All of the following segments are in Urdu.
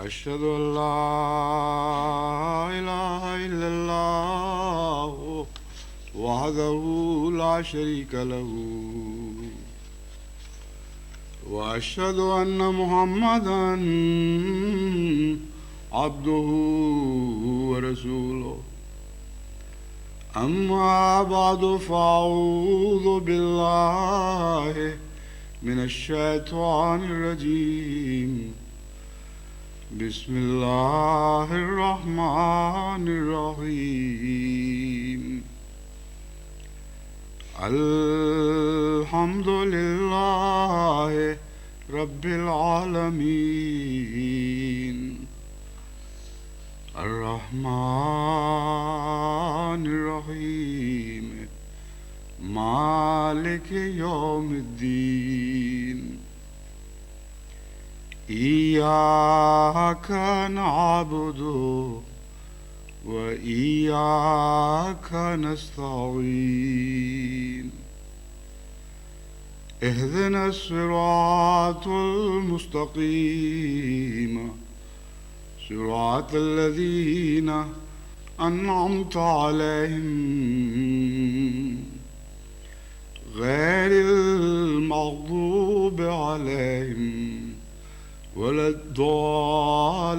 أشهد أن لا إله إلا الله وحده لا شريك له وأشهد أن محمدا عبده ورسوله أما بعد فأعوذ بالله من الشيطان الرجيم بسم الله الرحمن الرحيم الحمد لله رب العالمين الرحمن الرحيم مالك يوم الدين إياك نعبد وإياك نستعين اهدنا الصراط المستقيم صراط الذين أنعمت عليهم غير المغضوب عليهم ولا الضالين.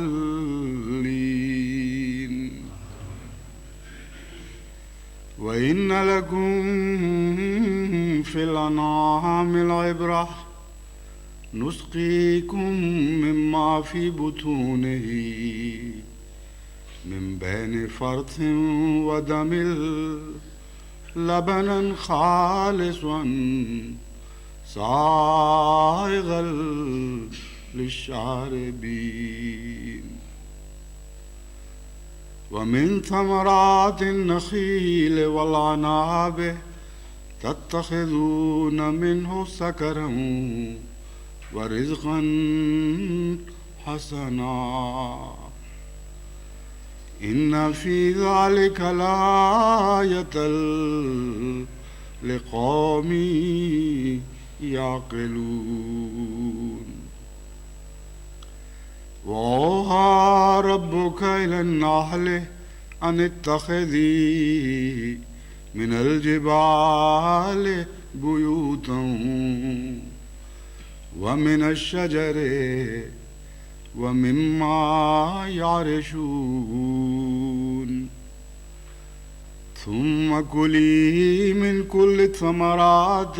وإن لكم في الأنعام العبرة نسقيكم مما في بطونه من بين فرث ودم لبنا خالصا صائغا للشاربين. ومن ثمرات النخيل والعناب تتخذون منه سكرا ورزقا حسنا إن في ذلك لآية لقوم يعقلون. وأوحى ربك إلى النحل أن اتخذي من الجبال بيوتا ومن الشجر ومما يعرشون ثم كلي من كل الثمرات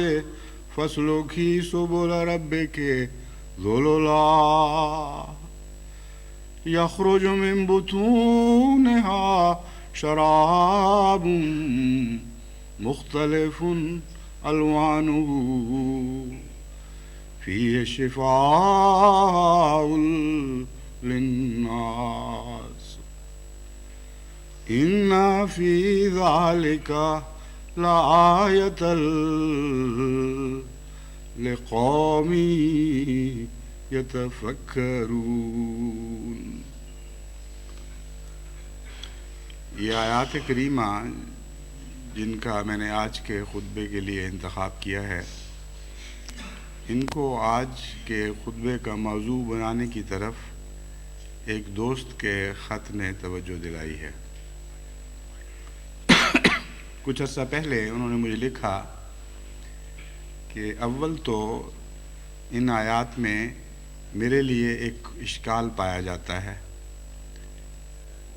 فاسلكي سبل ربك ذللا يخرج من بطونها شراب مختلف ألوانه فيه شفاء للناس إن في ذلك لآية لقوم يتفكرون. یہ آیات کریمہ جن کا میں نے آج کے خطبے کے لیے انتخاب کیا ہے، ان کو آج کے خطبے کا موضوع بنانے کی طرف ایک دوست کے خط نے توجہ دلائی ہے۔ کچھ عرصہ پہلے انہوں نے مجھے لکھا کہ اول تو ان آیات میں میرے لیے ایک اشکال پایا جاتا ہے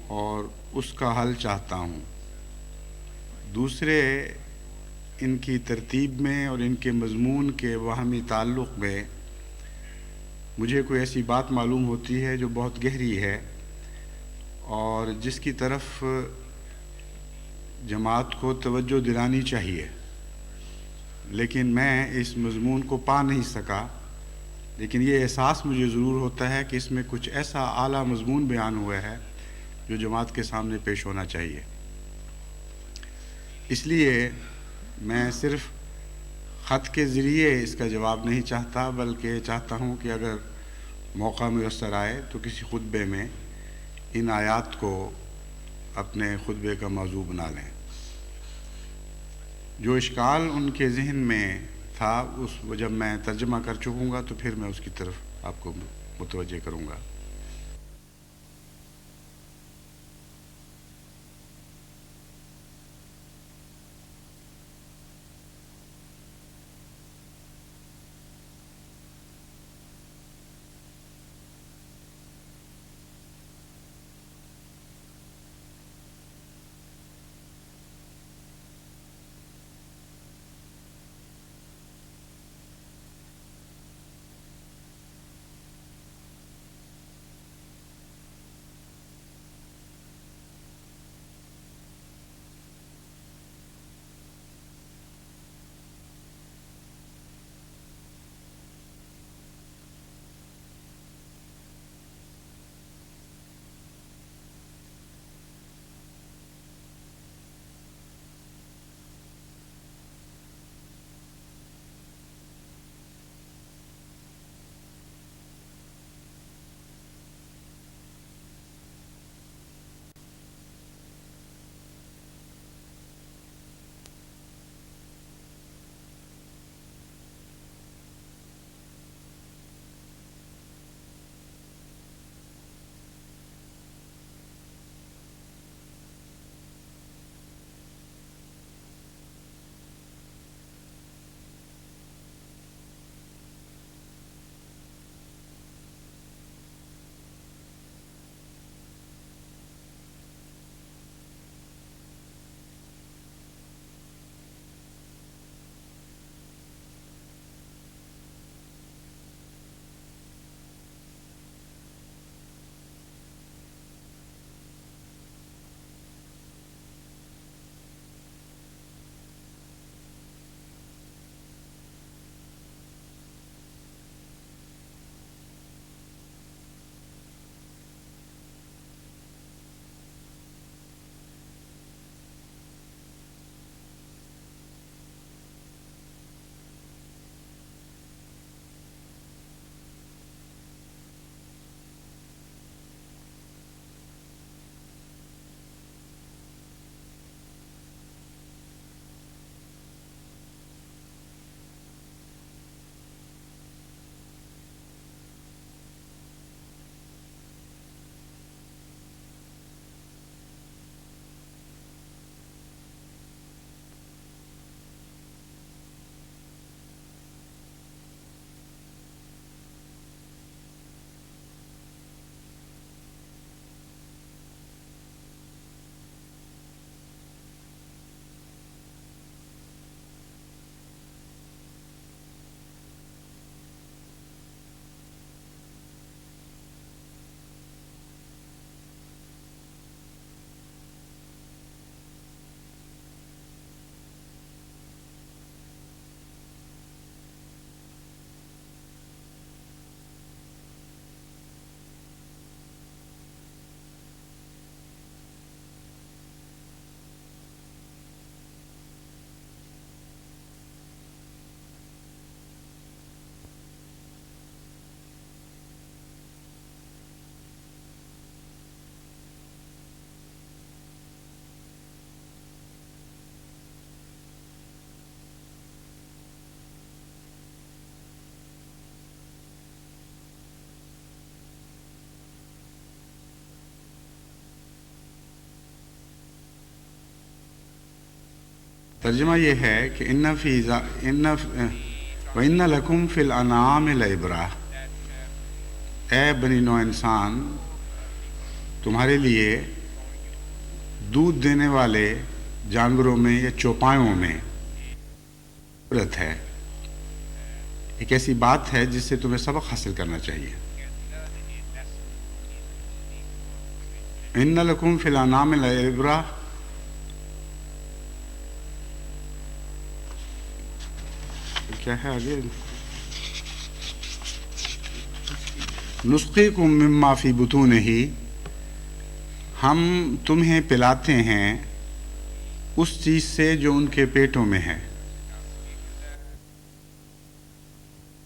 اور اس کا حل چاہتا ہوں۔ دوسرے، ان کی ترتیب میں اور ان کے مضمون کے باہمی تعلق میں مجھے کوئی ایسی بات معلوم ہوتی ہے جو بہت گہری ہے اور جس کی طرف جماعت کو توجہ دلانی چاہیے، لیکن میں اس مضمون کو پا نہیں سکا۔ لیکن یہ احساس مجھے ضرور ہوتا ہے کہ اس میں کچھ ایسا اعلیٰ مضمون بیان ہوا ہے جو جماعت کے سامنے پیش ہونا چاہیے۔ اس لیے میں صرف خط کے ذریعے اس کا جواب نہیں چاہتا، بلکہ چاہتا ہوں کہ اگر موقع میسر آئے تو کسی خطبے میں ان آیات کو اپنے خطبے کا موضوع بنا لیں۔ جو اشکال ان کے ذہن میں تھا اس جب میں ترجمہ کر چکوں گا تو پھر میں اس کی طرف آپ کو متوجہ کروں گا۔ ترجمہ یہ ہے کہ وَإِنَّ لَكُمْ فِي الْأَنْعَامِ لَعِبْرَةً، اے بنی نوع انسان، تمہارے لیے دودھ دینے والے جانوروں میں یا چوپایوں میں عبرت ہے، ایک ایسی بات ہے جس سے تمہیں سبق حاصل کرنا چاہیے۔ إِنَّ لَكُمْ فِي الْأَنْعَامِ لَعِبْرَةً، کیا ہے آگے؟ نُسْقِيكُم مِّمَّا فِي بُطُونِهِ، ہم تمہیں پلاتے ہیں اس چیز سے جو ان کے پیٹوں میں ہے،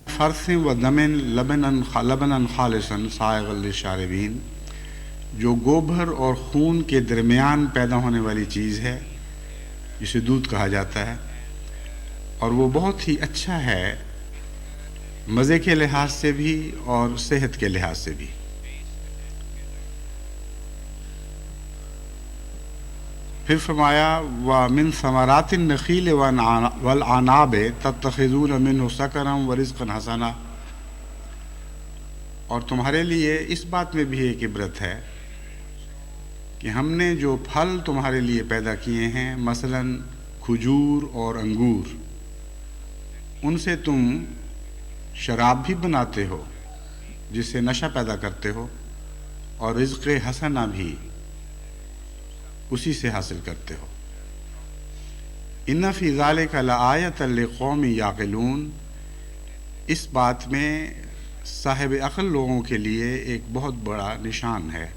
فرث و دم لبنا خالصا سائغا للشاربین، جو گوبر اور خون کے درمیان پیدا ہونے والی چیز ہے جسے دودھ کہا جاتا ہے، اور وہ بہت ہی اچھا ہے مزے کے لحاظ سے بھی اور صحت کے لحاظ سے بھی۔ پھر فرمایا وَمِن ثَمَرَاتِ النَّخِيلِ وَالْأَعْنَابِ تَتَّخِذُونَ مِنْهُ سَكَرًا وَرِزْقًا حَسَنًا، اور تمہارے لیے اس بات میں بھی ایک عبرت ہے کہ ہم نے جو پھل تمہارے لیے پیدا کیے ہیں، مثلا کھجور اور انگور، ان سے تم شراب بھی بناتے ہو جس سے نشہ پیدا کرتے ہو، اور رزق حسنہ بھی اسی سے حاصل کرتے ہو۔ ان فی ذلک لآیۃ لقوم یعقلون، اس بات میں صاحب عقل لوگوں کے لیے ایک بہت بڑا نشان ہے۔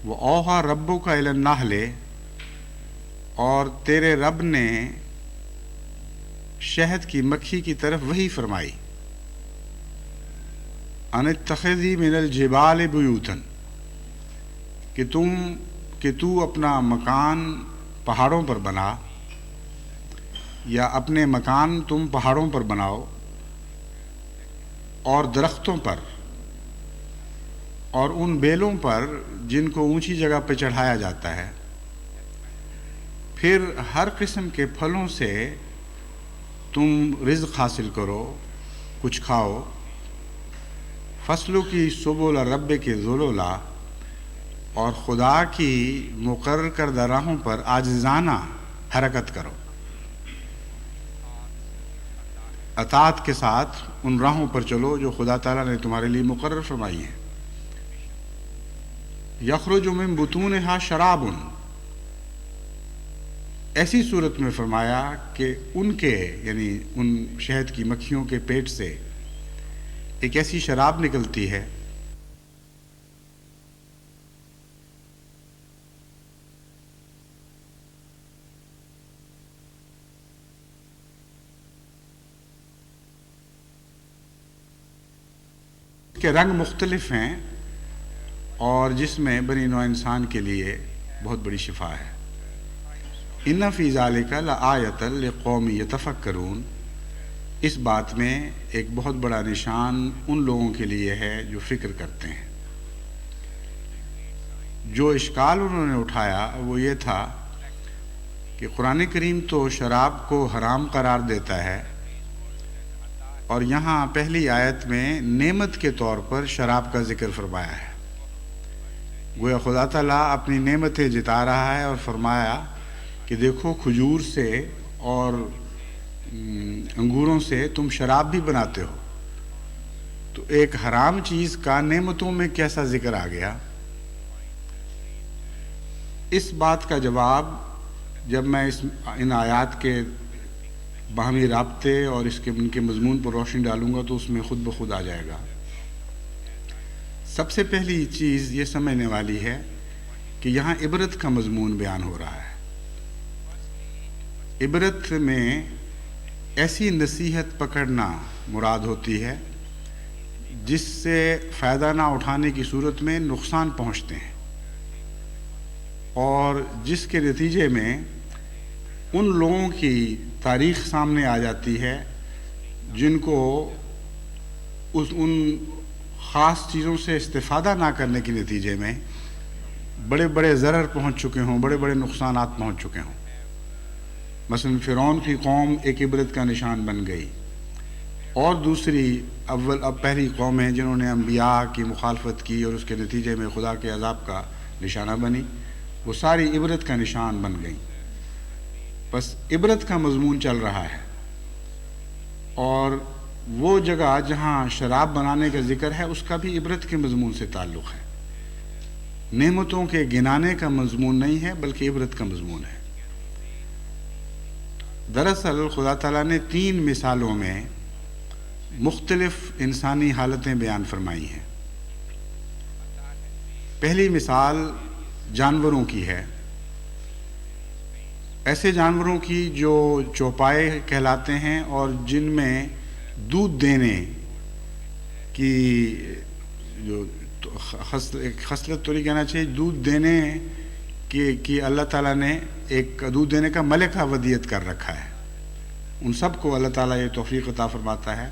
وَأَوْحَىٰ رَبُّكَ إِلَى النَّحْلِ، اور تیرے رب نے شہد کی مکھی کی طرف وحی فرمائی، ان اتخذی من الجبال بیوتاً، کہ تو اپنا مکان پہاڑوں پر بنا، یا اپنے مکان تم پہاڑوں پر بناؤ اور درختوں پر اور ان بیلوں پر جن کو اونچی جگہ پہ چڑھایا جاتا ہے، پھر ہر قسم کے پھلوں سے تم رزق حاصل کرو، کچھ کھاؤ۔ فصلوں کی سبل رب کے ذلولا، اور خدا کی مقرر کردہ راہوں پر عاجزانہ حرکت کرو، اطاعت کے ساتھ ان راہوں پر چلو جو خدا تعالیٰ نے تمہارے لیے مقرر فرمائی ہیں۔ یخرج من بطونہا شراب، ایسی صورت میں فرمایا کہ ان کے یعنی ان شہد کی مکھیوں کے پیٹ سے ایک ایسی شراب نکلتی ہے کے رنگ مختلف ہیں، اور جس میں بنی نوع انسان کے لیے بہت بڑی شفا ہے۔ ان فی ذالک لآیۃ لقوم یتفکرون، اس بات میں ایک بہت بڑا نشان ان لوگوں کے لیے ہے جو فکر کرتے ہیں۔ جو اشکال انہوں نے اٹھایا وہ یہ تھا کہ قرآن کریم تو شراب کو حرام قرار دیتا ہے، اور یہاں پہلی آیت میں نعمت کے طور پر شراب کا ذکر فرمایا ہے۔ گویا خدا تعالیٰ اپنی نعمتیں جتا رہا ہے اور فرمایا کہ دیکھو کھجور سے اور انگوروں سے تم شراب بھی بناتے ہو، تو ایک حرام چیز کا نعمتوں میں کیسا ذکر آ گیا؟ اس بات کا جواب جب میں ان آیات کے باہمی رابطے اور ان کے مضمون پر روشنی ڈالوں گا تو اس میں خود بخود آ جائے گا۔ سب سے پہلی چیز یہ سمجھنے والی ہے کہ یہاں عبرت کا مضمون بیان ہو رہا ہے۔ عبرت میں ایسی نصیحت پکڑنا مراد ہوتی ہے جس سے فائدہ نہ اٹھانے کی صورت میں نقصان پہنچتے ہیں، اور جس کے نتیجے میں ان لوگوں کی تاریخ سامنے آ جاتی ہے جن کو ان خاص چیزوں سے استفادہ نہ کرنے کے نتیجے میں بڑے بڑے ضرر پہنچ چکے ہوں، بڑے بڑے نقصانات پہنچ چکے ہوں۔ مثلا فرعون کی قوم ایک عبرت کا نشان بن گئی، اور دوسری اب پہلی قومیں جنہوں نے انبیاء کی مخالفت کی اور اس کے نتیجے میں خدا کے عذاب کا نشانہ بنی، وہ ساری عبرت کا نشان بن گئیں۔ بس عبرت کا مضمون چل رہا ہے، اور وہ جگہ جہاں شراب بنانے کا ذکر ہے اس کا بھی عبرت کے مضمون سے تعلق ہے، نعمتوں کے گنانے کا مضمون نہیں ہے بلکہ عبرت کا مضمون ہے۔ دراصل خدا تعالیٰ نے 3 مثالوں میں مختلف انسانی حالتیں بیان فرمائی ہیں۔ پہلی مثال جانوروں کی ہے، ایسے جانوروں کی جو چوپائے کہلاتے ہیں اور جن میں دودھ دینے کی جو خصلت تو نہیں کہنا چاہیے، دودھ دینے کی اللہ تعالیٰ نے ایک دودھ دینے کا ملکہ ودیت کر رکھا ہے۔ ان سب کو اللہ تعالیٰ یہ توفیق عطا فرماتا ہے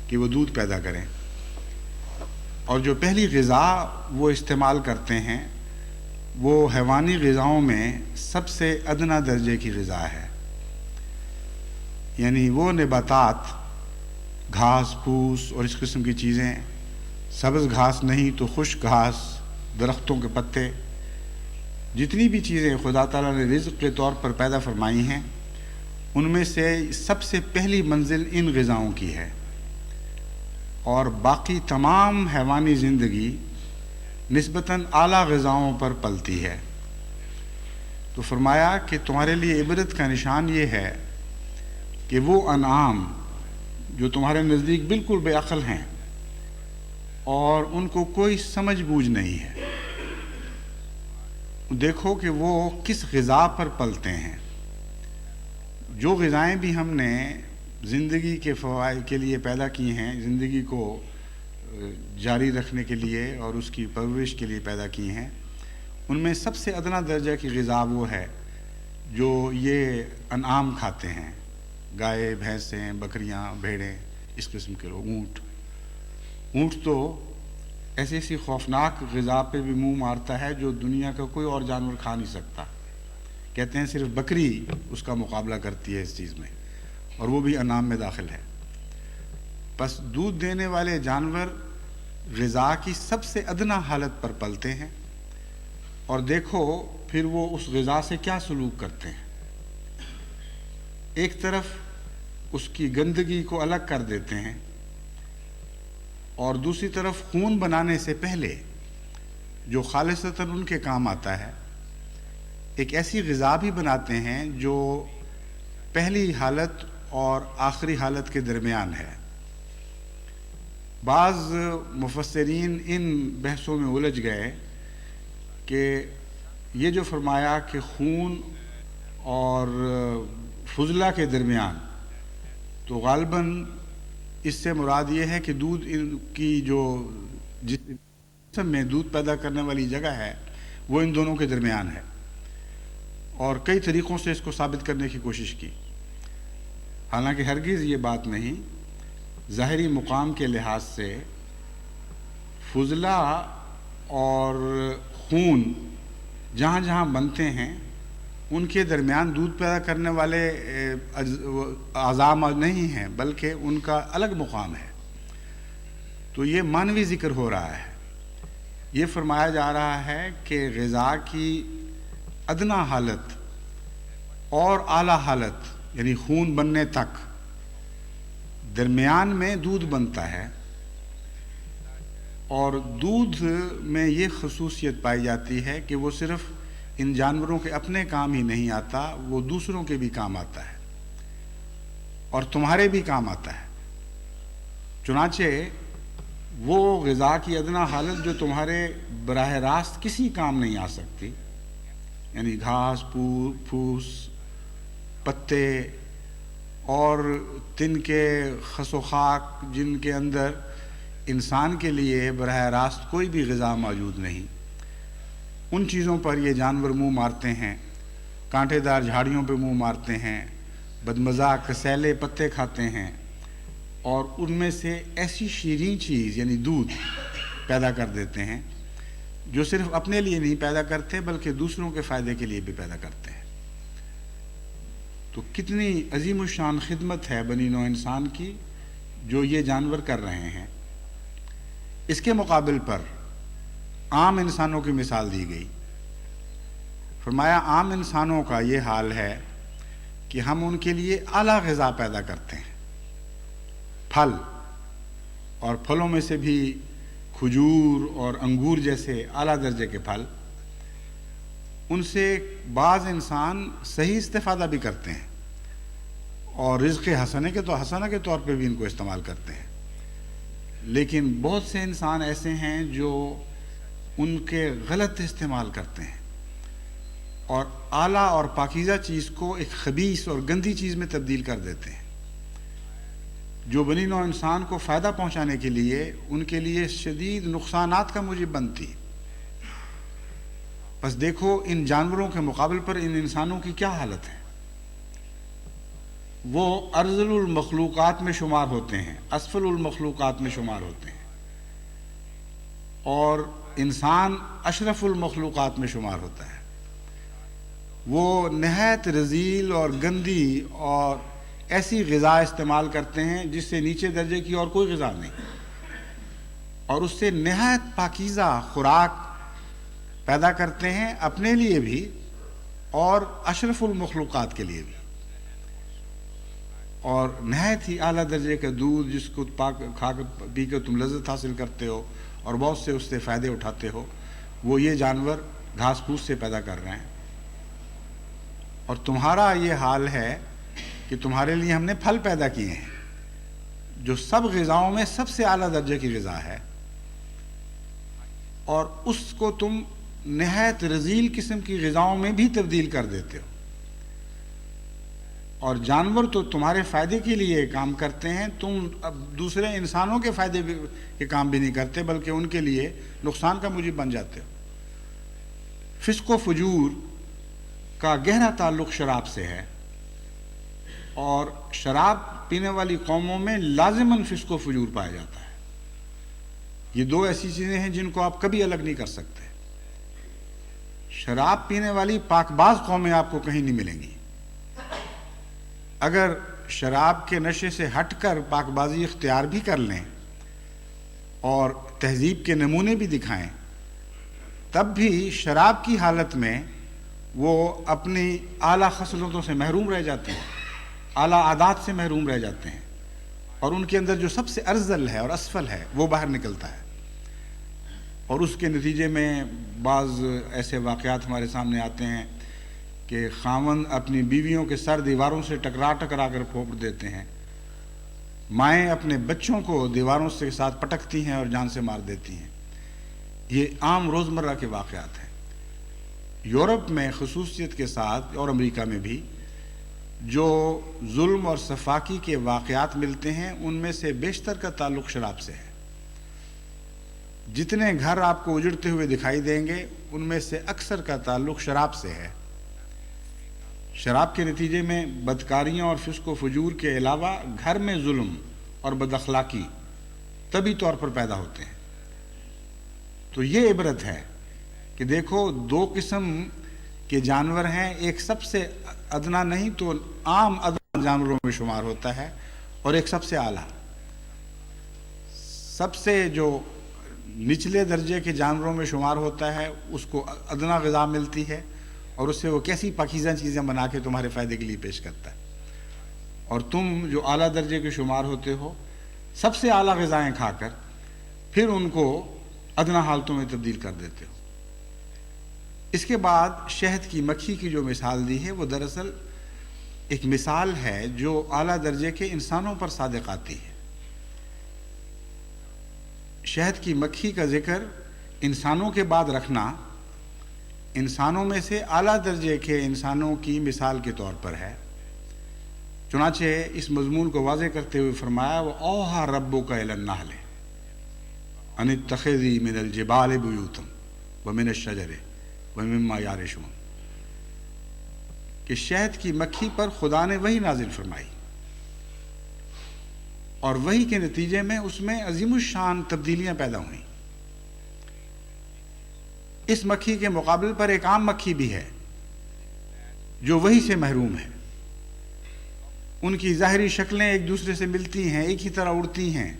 کہ وہ دودھ پیدا کریں، اور جو پہلی غذا وہ استعمال کرتے ہیں وہ حیوانی غذاؤں میں سب سے ادنا درجے کی غذا ہے، یعنی وہ نباتات، گھاس پھوس اور اس قسم کی چیزیں، سبز گھاس نہیں تو خشک گھاس، درختوں کے پتے، جتنی بھی چیزیں خدا تعالیٰ نے رزق کے طور پر پیدا فرمائی ہیں ان میں سے سب سے پہلی منزل ان غذاؤں کی ہے، اور باقی تمام حیوانی زندگی نسبتاً اعلیٰ غذاؤں پر پلتی ہے۔ تو فرمایا کہ تمہارے لیے عبرت کا نشان یہ ہے کہ وہ انعام جو تمہارے نزدیک بالکل بے عقل ہیں اور ان کو کوئی سمجھ بوجھ نہیں ہے، دیکھو کہ وہ کس غذا پر پلتے ہیں۔ جو غذائیں بھی ہم نے زندگی کے فوائد کے لیے پیدا کی ہیں، زندگی کو جاری رکھنے کے لیے اور اس کی پرورش کے لیے پیدا کی ہیں، ان میں سب سے ادنا درجہ کی غذا وہ ہے جو یہ انعام کھاتے ہیں، گائے، بھینسیں، بکریاں، بھیڑیں، اس قسم کے لوگ، اونٹ تو ایسی خوفناک غذا پہ بھی منہ مارتا ہے جو دنیا کا کوئی اور جانور کھا نہیں سکتا۔ کہتے ہیں صرف بکری اس کا مقابلہ کرتی ہے اس چیز میں، اور وہ بھی انعام میں داخل ہے۔ بس دودھ دینے والے جانور غذا کی سب سے ادنا حالت پر پلتے ہیں، اور دیکھو پھر وہ اس غذا سے کیا سلوک کرتے ہیں۔ ایک طرف اس کی گندگی کو الگ کر دیتے ہیں، اور دوسری طرف خون بنانے سے پہلے جو خالصتاً ان کے کام آتا ہے، ایک ایسی غذا بھی بناتے ہیں جو پہلی حالت اور آخری حالت کے درمیان ہے۔ بعض مفسرین ان بحثوں میں الجھ گئے کہ یہ جو فرمایا کہ خون اور فضلہ کے درمیان، تو غالباً اس سے مراد یہ ہے کہ دودھ ان کی جو جسم میں دودھ پیدا کرنے والی جگہ ہے وہ ان دونوں کے درمیان ہے، اور کئی طریقوں سے اس کو ثابت کرنے کی کوشش کی، حالانکہ ہرگز یہ بات نہیں۔ ظاہری مقام کے لحاظ سے فضلہ اور خون جہاں جہاں بنتے ہیں ان کے درمیان دودھ پیدا کرنے والے اعضاء نہیں ہیں، بلکہ ان کا الگ مقام ہے۔ تو یہ معنوی ذکر ہو رہا ہے، یہ فرمایا جا رہا ہے کہ غذا کی ادنا حالت اور اعلیٰ حالت یعنی خون بننے تک درمیان میں دودھ بنتا ہے، اور دودھ میں یہ خصوصیت پائی جاتی ہے کہ وہ صرف ان جانوروں کے اپنے کام ہی نہیں آتا، وہ دوسروں کے بھی کام آتا ہے اور تمہارے بھی کام آتا ہے۔ چنانچہ وہ غذا کی ادنا حالت جو تمہارے براہ راست کسی کام نہیں آ سکتی، یعنی گھاس پھوس، پتے اور تن کے خس و خاک، جن کے اندر انسان کے لیے براہ راست کوئی بھی غذا موجود نہیں، ان چیزوں پر یہ جانور منہ مارتے ہیں، کانٹے دار جھاڑیوں پہ منہ مارتے ہیں، بدمزہ کسیلے پتے کھاتے ہیں، اور ان میں سے ایسی شیریں چیز یعنی دودھ پیدا کر دیتے ہیں جو صرف اپنے لیے نہیں پیدا کرتے بلکہ دوسروں کے فائدے کے لیے بھی پیدا کرتے ہیں۔ تو کتنی عظیم الشان خدمت ہے بنی نوع انسان کی جو یہ جانور کر رہے ہیں۔ اس کے مقابل پر عام انسانوں کی مثال دی گئی۔ فرمایا عام انسانوں کا یہ حال ہے کہ ہم ان کے لیے اعلیٰ غذا پیدا کرتے ہیں، پھل، اور پھلوں میں سے بھی کھجور اور انگور جیسے اعلیٰ درجے کے پھل، ان سے بعض انسان صحیح استفادہ بھی کرتے ہیں اور رزق حسنہ کے طور پہ بھی ان کو استعمال کرتے ہیں، لیکن بہت سے انسان ایسے ہیں جو ان کے غلط استعمال کرتے ہیں اور اعلیٰ اور پاکیزہ چیز کو ایک خبیث اور گندی چیز میں تبدیل کر دیتے ہیں، جو بنی نوع انسان کو فائدہ پہنچانے کے لیے ان کے لیے شدید نقصانات کا موجب بنتی۔ بس دیکھو ان جانوروں کے مقابل پر ان انسانوں کی کیا حالت ہے۔ وہ ارذل المخلوقات میں شمار ہوتے ہیں، اسفل المخلوقات میں شمار ہوتے ہیں، اور انسان اشرف المخلوقات میں شمار ہوتا ہے۔ وہ نہایت رذیل اور گندی اور ایسی غذا استعمال کرتے ہیں جس سے نیچے درجے کی اور کوئی غذا نہیں، اور اس سے نہایت پاکیزہ خوراک پیدا کرتے ہیں اپنے لیے بھی اور اشرف المخلوقات کے لیے بھی، اور نہایت ہی اعلیٰ درجے کا دودھ جس کو کھا پی کے تم لذت حاصل کرتے ہو اور بہت سے اس سے فائدے اٹھاتے ہو، وہ یہ جانور گھاس پھوس سے پیدا کر رہے ہیں۔ اور تمہارا یہ حال ہے کہ تمہارے لیے ہم نے پھل پیدا کیے ہیں جو سب غذاؤں میں سب سے اعلیٰ درجے کی غذا ہے، اور اس کو تم نہایت رذیل قسم کی غذاؤں میں بھی تبدیل کر دیتے ہو، اور جانور تو تمہارے فائدے کے لیے کام کرتے ہیں، تم اب دوسرے انسانوں کے فائدے کے کام بھی نہیں کرتے بلکہ ان کے لیے نقصان کا موجب بن جاتے ہو۔ فسق و فجور کا گہرا تعلق شراب سے ہے، اور شراب پینے والی قوموں میں لازماً فسق و فجور پایا جاتا ہے۔ یہ دو ایسی چیزیں ہیں جن کو آپ کبھی الگ نہیں کر سکتے۔ شراب پینے والی پاک باز قومیں آپ کو کہیں نہیں ملیں گی۔ اگر شراب کے نشے سے ہٹ کر پاک بازی اختیار بھی کر لیں اور تہذیب کے نمونے بھی دکھائیں، تب بھی شراب کی حالت میں وہ اپنی اعلیٰ خصلتوں سے محروم رہ جاتے ہیں، اعلیٰ عادات سے محروم رہ جاتے ہیں، اور ان کے اندر جو سب سے ارذل ہے اور اسفل ہے وہ باہر نکلتا ہے، اور اس کے نتیجے میں بعض ایسے واقعات ہمارے سامنے آتے ہیں کہ خاوند اپنی بیویوں کے سر دیواروں سے ٹکرا کر پھوڑ دیتے ہیں، مائیں اپنے بچوں کو دیواروں سے ساتھ پٹکتی ہیں اور جان سے مار دیتی ہیں۔ یہ عام روزمرہ کے واقعات ہیں۔ یورپ میں خصوصیت کے ساتھ اور امریکہ میں بھی جو ظلم اور سفاکی کے واقعات ملتے ہیں ان میں سے بیشتر کا تعلق شراب سے ہے۔ جتنے گھر آپ کو اجڑتے ہوئے دکھائی دیں گے ان میں سے اکثر کا تعلق شراب سے ہے۔ شراب کے نتیجے میں بدکاریاں اور فسق و فجور کے علاوہ گھر میں ظلم اور بد اخلاقی طبی طور پر پیدا ہوتے ہیں۔ تو یہ عبرت ہے کہ دیکھو دو قسم کے جانور ہیں، ایک سب سے ادنا نہیں تو عام ادنا جانوروں میں شمار ہوتا ہے، اور ایک سب سے اعلیٰ، سب سے جو نچلے درجے کے جانوروں میں شمار ہوتا ہے، اس کو ادنا غذا ملتی ہے اور اس سے وہ کیسی پاکیزہ چیزیں بنا کے تمہارے فائدے کے لیے پیش کرتا ہے، اور تم جو اعلیٰ درجے کے شمار ہوتے ہو سب سے اعلیٰ غذائیں کھا کر پھر ان کو ادنا حالتوں میں تبدیل کر دیتے ہو۔ اس کے بعد شہد کی مکھی کی جو مثال دی ہے وہ دراصل ایک مثال ہے جو اعلیٰ درجے کے انسانوں پر صادق آتی ہے۔ شہد کی مکھی کا ذکر انسانوں کے بعد رکھنا انسانوں میں سے اعلیٰ درجے کے انسانوں کی مثال کے طور پر ہے۔ چنانچہ اس مضمون کو واضح کرتے ہوئے فرمایا وَأَوْحَىٰ رَبُّكَ إِلَى النَّحْلِ أَنِ اتَّخِذِي مِنَ الْجِبَالِ بُيُوتًا وَمِنَ الشَّجَرِ وَمِمَّا يَعْرِشُونَ، کہ شہد کی مکھی پر خدا نے وحی نازل فرمائی، اور وحی کے نتیجے میں اس میں عظیم الشان تبدیلیاں پیدا ہوئیں۔ اس مکھی کے مقابل پر ایک عام مکھی بھی ہے جو وحی سے محروم ہے، ان کی ظاہری شکلیں ایک دوسرے سے ملتی ہیں، ایک ہی طرح اڑتی ہیں،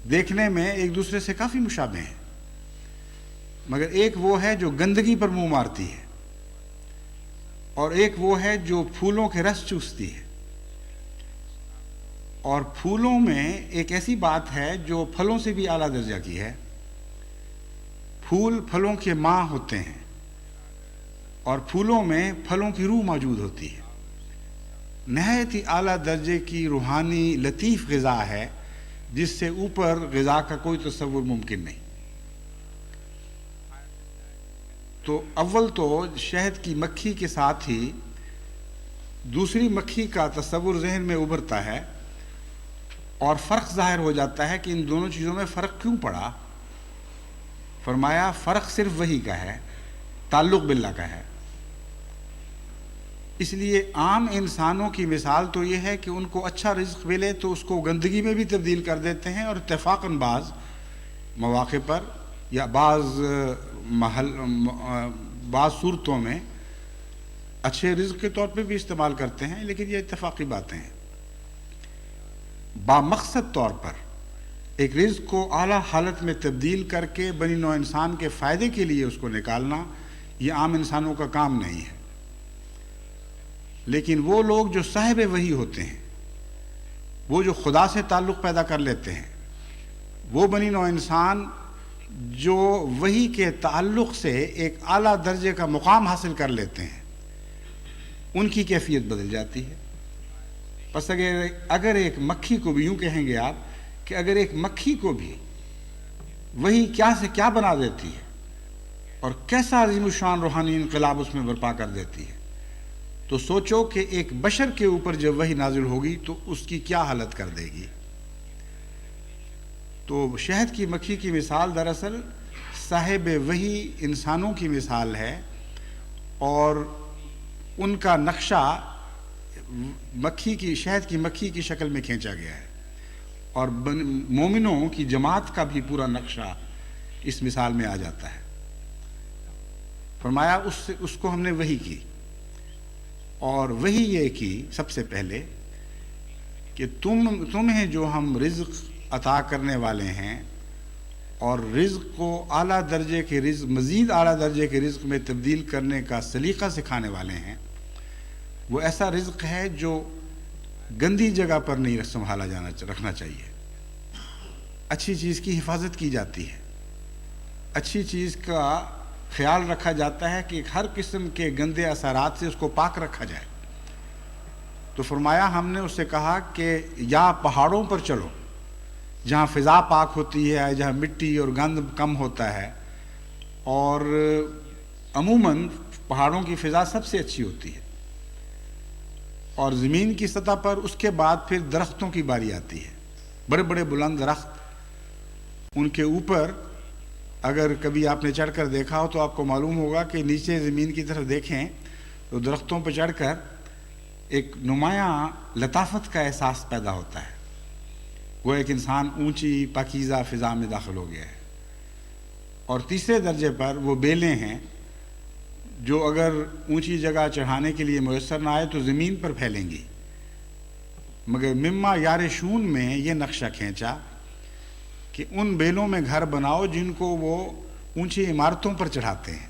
دیکھنے میں ایک دوسرے سے کافی مشابہ ہیں، مگر ایک وہ ہے جو گندگی پر منہ مارتی ہے، اور ایک وہ ہے جو پھولوں کے رس چوستی ہے۔ اور پھولوں میں ایک ایسی بات ہے جو پھلوں سے بھی اعلیٰ درجہ کی ہے۔ پھول پھلوں کے ماں ہوتے ہیں، اور پھولوں میں پھلوں کی روح موجود ہوتی ہے۔ نہایت ہی اعلیٰ درجے کی روحانی لطیف غذا ہے، جس سے اوپر غذا کا کوئی تصور ممکن نہیں۔ تو اول تو شہد کی مکھی کے ساتھ ہی دوسری مکھی کا تصور ذہن میں ابھرتا ہے، اور فرق ظاہر ہو جاتا ہے کہ ان دونوں چیزوں میں فرق کیوں پڑا۔ فرمایا فرق صرف وہی کا ہے، تعلق باللہ کا ہے۔ اس لیے عام انسانوں کی مثال تو یہ ہے کہ ان کو اچھا رزق ملے تو اس کو گندگی میں بھی تبدیل کر دیتے ہیں، اور اتفاقاً بعض مواقع پر یا بعض صورتوں میں اچھے رزق کے طور پہ بھی استعمال کرتے ہیں، لیکن یہ اتفاقی باتیں ہیں۔ بامقصد طور پر ایک رزق کو اعلیٰ حالت میں تبدیل کر کے بنی نوع انسان کے فائدے کے لیے اس کو نکالنا، یہ عام انسانوں کا کام نہیں ہے۔ لیکن وہ لوگ جو صاحب وحی ہوتے ہیں، وہ جو خدا سے تعلق پیدا کر لیتے ہیں، وہ بنی نوع انسان جو وحی کے تعلق سے ایک اعلیٰ درجے کا مقام حاصل کر لیتے ہیں، ان کی کیفیت بدل جاتی ہے۔ پس اگر ایک مکھی کو بھی، یوں کہیں گے آپ کہ اگر ایک مکھی کو بھی وہی کیا سے کیا بنا دیتی ہے اور کیسا عظیم الشان روحانی انقلاب اس میں برپا کر دیتی ہے، تو سوچو کہ ایک بشر کے اوپر جب وحی نازل ہوگی تو اس کی کیا حالت کر دے گی۔ تو شہد کی مکھی کی مثال دراصل صاحب وحی انسانوں کی مثال ہے، اور ان کا نقشہ شہد کی مکھی کی شکل میں کھینچا گیا ہے، اور مومنوں کی جماعت کا بھی پورا نقشہ اس مثال میں آ جاتا ہے۔ فرمایا اس کو ہم نے وحی کی، اور وحی یہ کی سب سے پہلے کہ تمہیں جو ہم رزق عطا کرنے والے ہیں، اور رزق کو اعلیٰ درجے کے رزق، مزید اعلیٰ درجے کے رزق میں تبدیل کرنے کا سلیقہ سکھانے والے ہیں، وہ ایسا رزق ہے جو گندی جگہ پر نہیں رکھنا چاہیے۔ اچھی چیز کی حفاظت کی جاتی ہے، اچھی چیز کا خیال رکھا جاتا ہے کہ ہر قسم کے گندے اثرات سے اس کو پاک رکھا جائے۔ تو فرمایا ہم نے اس سے کہا کہ یا پہاڑوں پر چلو جہاں فضا پاک ہوتی ہے، جہاں مٹی اور گند کم ہوتا ہے، اور عموماً پہاڑوں کی فضا سب سے اچھی ہوتی ہے، اور زمین کی سطح پر اس کے بعد پھر درختوں کی باری آتی ہے۔ بڑے بڑے بلند درخت، ان کے اوپر اگر کبھی آپ نے چڑھ کر دیکھا ہو تو آپ کو معلوم ہوگا کہ نیچے زمین کی طرف دیکھیں تو درختوں پہ چڑھ کر ایک نمایاں لطافت کا احساس پیدا ہوتا ہے، وہ ایک انسان اونچی پاکیزہ فضا میں داخل ہو گیا ہے۔ اور تیسرے درجے پر وہ بیلیں ہیں جو اگر اونچی جگہ چڑھانے کے لیے میسر نہ آئے تو زمین پر پھیلیں گی، مگر مما یارشون میں یہ نقشہ کھینچا کہ ان بیلوں میں گھر بناؤ جن کو وہ اونچی عمارتوں پر چڑھاتے ہیں۔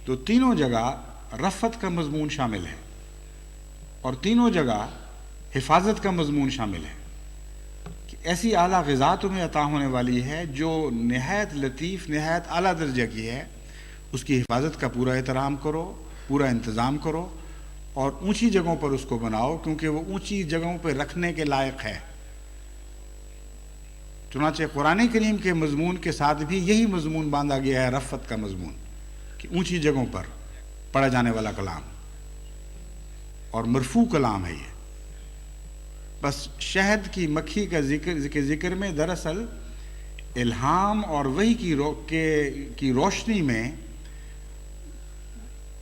تو تینوں جگہ رفت کا مضمون شامل ہے، اور تینوں جگہ حفاظت کا مضمون شامل ہے کہ ایسی اعلیٰ غذا تمہیں عطا ہونے والی ہے جو نہایت لطیف، نہایت اعلیٰ درجے کی ہے، اس کی حفاظت کا پورا احترام کرو، پورا انتظام کرو، اور اونچی جگہوں پر اس کو بناؤ، کیونکہ وہ اونچی جگہوں پہ رکھنے کے لائق ہے۔ چنانچہ قرآن کریم کے مضمون کے ساتھ بھی یہی مضمون باندھا گیا ہے، رفت کا مضمون، کہ اونچی جگہوں پر پڑھا جانے والا کلام اور مرفوع کلام ہے یہ۔ بس شہد کی مکھی کا ذکر میں دراصل الہام اور وحی کی روشنی میں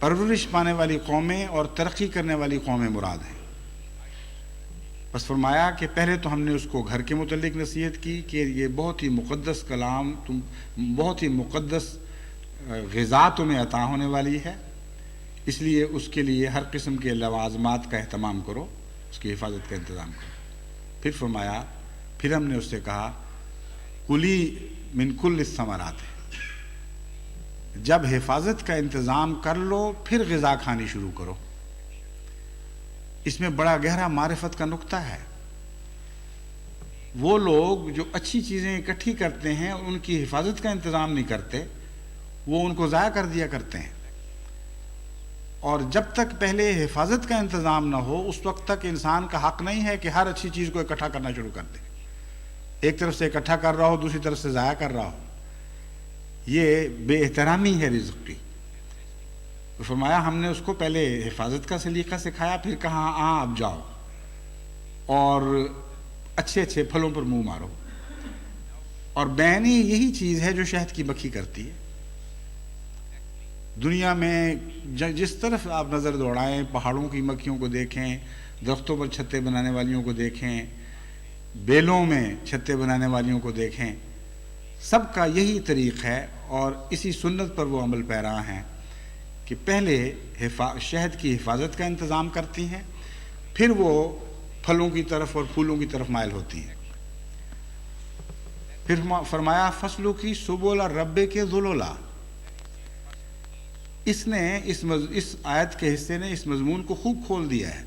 پرورش پانے والی قومیں اور ترقی کرنے والی قومیں مراد ہیں۔ بس فرمایا کہ پہلے تو ہم نے اس کو گھر کے متعلق نصیحت کی کہ یہ بہت ہی مقدس کلام، بہت ہی مقدس غذا تمہیں عطا ہونے والی ہے، اس لیے اس کے لیے ہر قسم کے لوازمات کا اہتمام کرو۔ اس کی حفاظت کا انتظام کرو۔ پھر فرمایا، پھر ہم نے اس سے کہا کلی من کل الثمرات، جب حفاظت کا انتظام کر لو پھر غذا کھانی شروع کرو۔ اس میں بڑا گہرا معرفت کا نقطہ ہے۔ وہ لوگ جو اچھی چیزیں اکٹھی کرتے ہیں اور ان کی حفاظت کا انتظام نہیں کرتے، وہ ان کو ضائع کر دیا کرتے ہیں، اور جب تک پہلے حفاظت کا انتظام نہ ہو اس وقت تک انسان کا حق نہیں ہے کہ ہر اچھی چیز کو اکٹھا کرنا شروع کر دے۔ ایک طرف سے اکٹھا کر رہا ہو، دوسری طرف سے ضائع کر رہا ہو، یہ بے احترامی ہے رزق کی۔ تو فرمایا ہم نے اس کو پہلے حفاظت کا سلیقہ سکھایا، پھر کہا ہاں اب جاؤ اور اچھے اچھے پھلوں پر منہ مارو، اور بینی یہی چیز ہے جو شہد کی مکھی کرتی ہے۔ دنیا میں جس طرف آپ نظر دوڑائیں، پہاڑوں کی مکھیوں کو دیکھیں، درختوں پر چھتے بنانے والیوں کو دیکھیں، بیلوں میں چھتے بنانے والیوں کو دیکھیں، سب کا یہی طریق ہے، اور اسی سنت پر وہ عمل پیرا ہیں کہ پہلے شہد کی حفاظت کا انتظام کرتی ہیں، پھر وہ پھلوں کی طرف اور پھولوں کی طرف مائل ہوتی ہیں۔ پھر فرمایا فصلوں کی سبولا ربے کے ذلولا۔ اس نے اس آیت کے حصے نے اس مضمون کو خوب کھول دیا ہے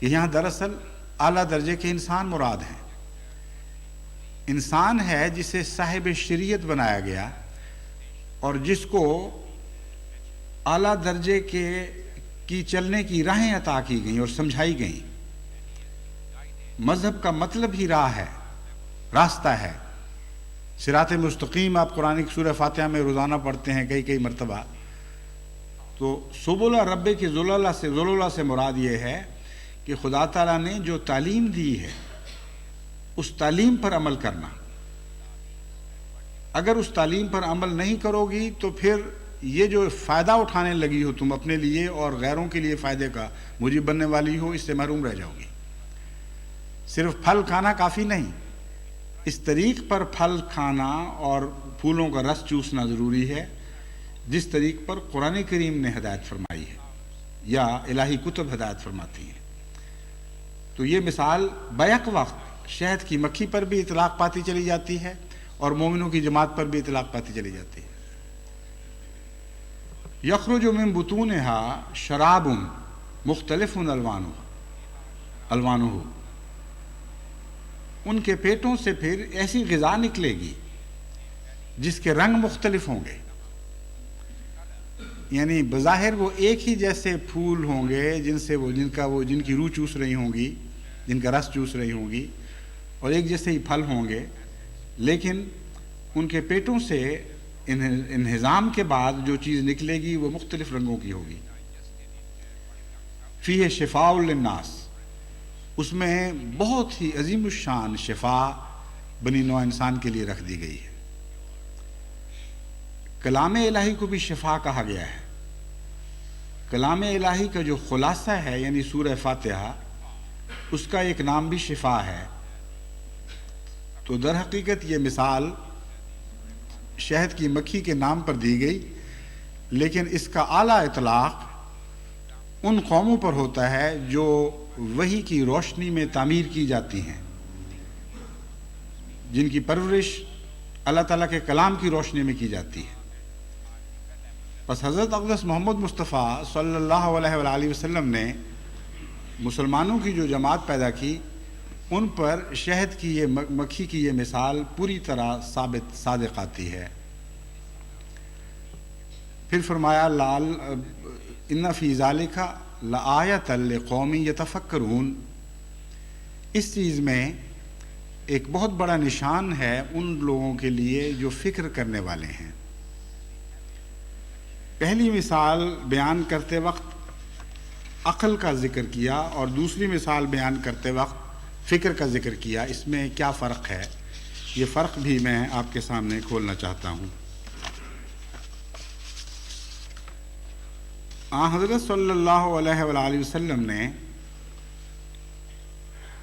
کہ یہاں دراصل اعلیٰ درجے کے انسان مراد ہیں۔ انسان ہے جسے صاحب شریعت بنایا گیا اور جس کو اعلیٰ درجے کی چلنے کی راہیں عطا کی گئیں اور سمجھائی گئیں۔ مذہب کا مطلب ہی راہ ہے، راستہ ہے۔ صراط مستقیم آپ قرآن کی سورہ فاتحہ میں روزانہ پڑھتے ہیں کئی مرتبہ۔ تو سبل رب کی ذلولا سے مراد یہ ہے کہ خدا تعالیٰ نے جو تعلیم دی ہے اس تعلیم پر عمل کرنا۔ اگر اس تعلیم پر عمل نہیں کرو گی تو پھر یہ جو فائدہ اٹھانے لگی ہو تم اپنے لیے اور غیروں کے لیے فائدے کا موجب بننے والی ہو، اس سے محروم رہ جاؤ گی۔ صرف پھل کھانا کافی نہیں، اس طریق پر پھل کھانا اور پھولوں کا رس چوسنا ضروری ہے جس طریق پر قرآن کریم نے ہدایت فرمائی ہے یا الہی کتب ہدایت فرماتی ہیں۔ تو یہ مثال بیک وقت شہد کی مکھی پر بھی اطلاق پاتی چلی جاتی ہے اور مومنوں کی جماعت پر بھی اطلاق پاتی چلی جاتی ہے۔ یخرج من بطونها شراب مختلف الوانہ، ان کے پیٹوں سے پھر ایسی غذا نکلے گی جس کے رنگ مختلف ہوں گے۔ یعنی بظاہر وہ ایک ہی جیسے پھول ہوں گے جن کی روح چوس رہی ہوں گی، جن کا رس چوس رہی ہوں گی، اور ایک جیسے ہی پھل ہوں گے، لیکن ان کے پیٹوں سے انہضام کے بعد جو چیز نکلے گی وہ مختلف رنگوں کی ہوگی۔ فیہ شفاء للناس، اس میں بہت ہی عظیم الشان شفا بنی نوع انسان کے لیے رکھ دی گئی ہے۔ کلام الہی کو بھی شفا کہا گیا ہے۔ کلام الہی کا جو خلاصہ ہے یعنی سورہ فاتحہ، اس کا ایک نام بھی شفا ہے۔ تو در حقیقت یہ مثال شہد کی مکھی کے نام پر دی گئی، لیکن اس کا اعلیٰ اطلاق ان قوموں پر ہوتا ہے جو وحی کی روشنی میں تعمیر کی جاتی ہیں، جن کی پرورش اللہ تعالیٰ کے کلام کی روشنی میں کی جاتی ہے۔ پس حضرت اقدس محمد مصطفیٰ صلی اللہ علیہ وآلہ وسلم نے مسلمانوں کی جو جماعت پیدا کی، ان پر شہد کی یہ مکھی کی یہ مثال پوری طرح صادق آتی ہے۔ پھر فرمایا ان فی ذالک لآیۃ لقوم یتفکرون، اس چیز میں ایک بہت بڑا نشان ہے ان لوگوں کے لیے جو فکر کرنے والے ہیں۔ پہلی مثال بیان کرتے وقت عقل کا ذکر کیا اور دوسری مثال بیان کرتے وقت فکر کا ذکر کیا۔ اس میں کیا فرق ہے، یہ فرق بھی میں آپ کے سامنے کھولنا چاہتا ہوں۔ حضرت صلی اللہ علیہ وآلہ وسلم نے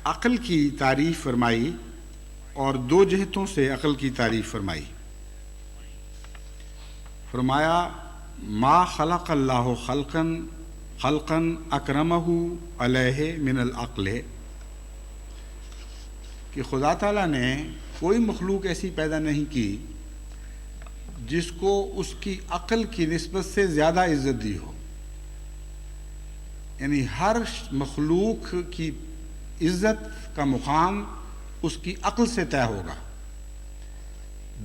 عقل کی تعریف فرمائی اور دو جہتوں سے عقل کی تعریف فرمائی۔ فرمایا ما خلق اللہ خلقن اکرمہ علیہ من العقل، کہ خدا تعالیٰ نے کوئی مخلوق ایسی پیدا نہیں کی جس کو اس کی عقل کی نسبت سے زیادہ عزت دی ہو. یعنی ہر مخلوق کی عزت کا مقام اس کی عقل سے طے ہوگا.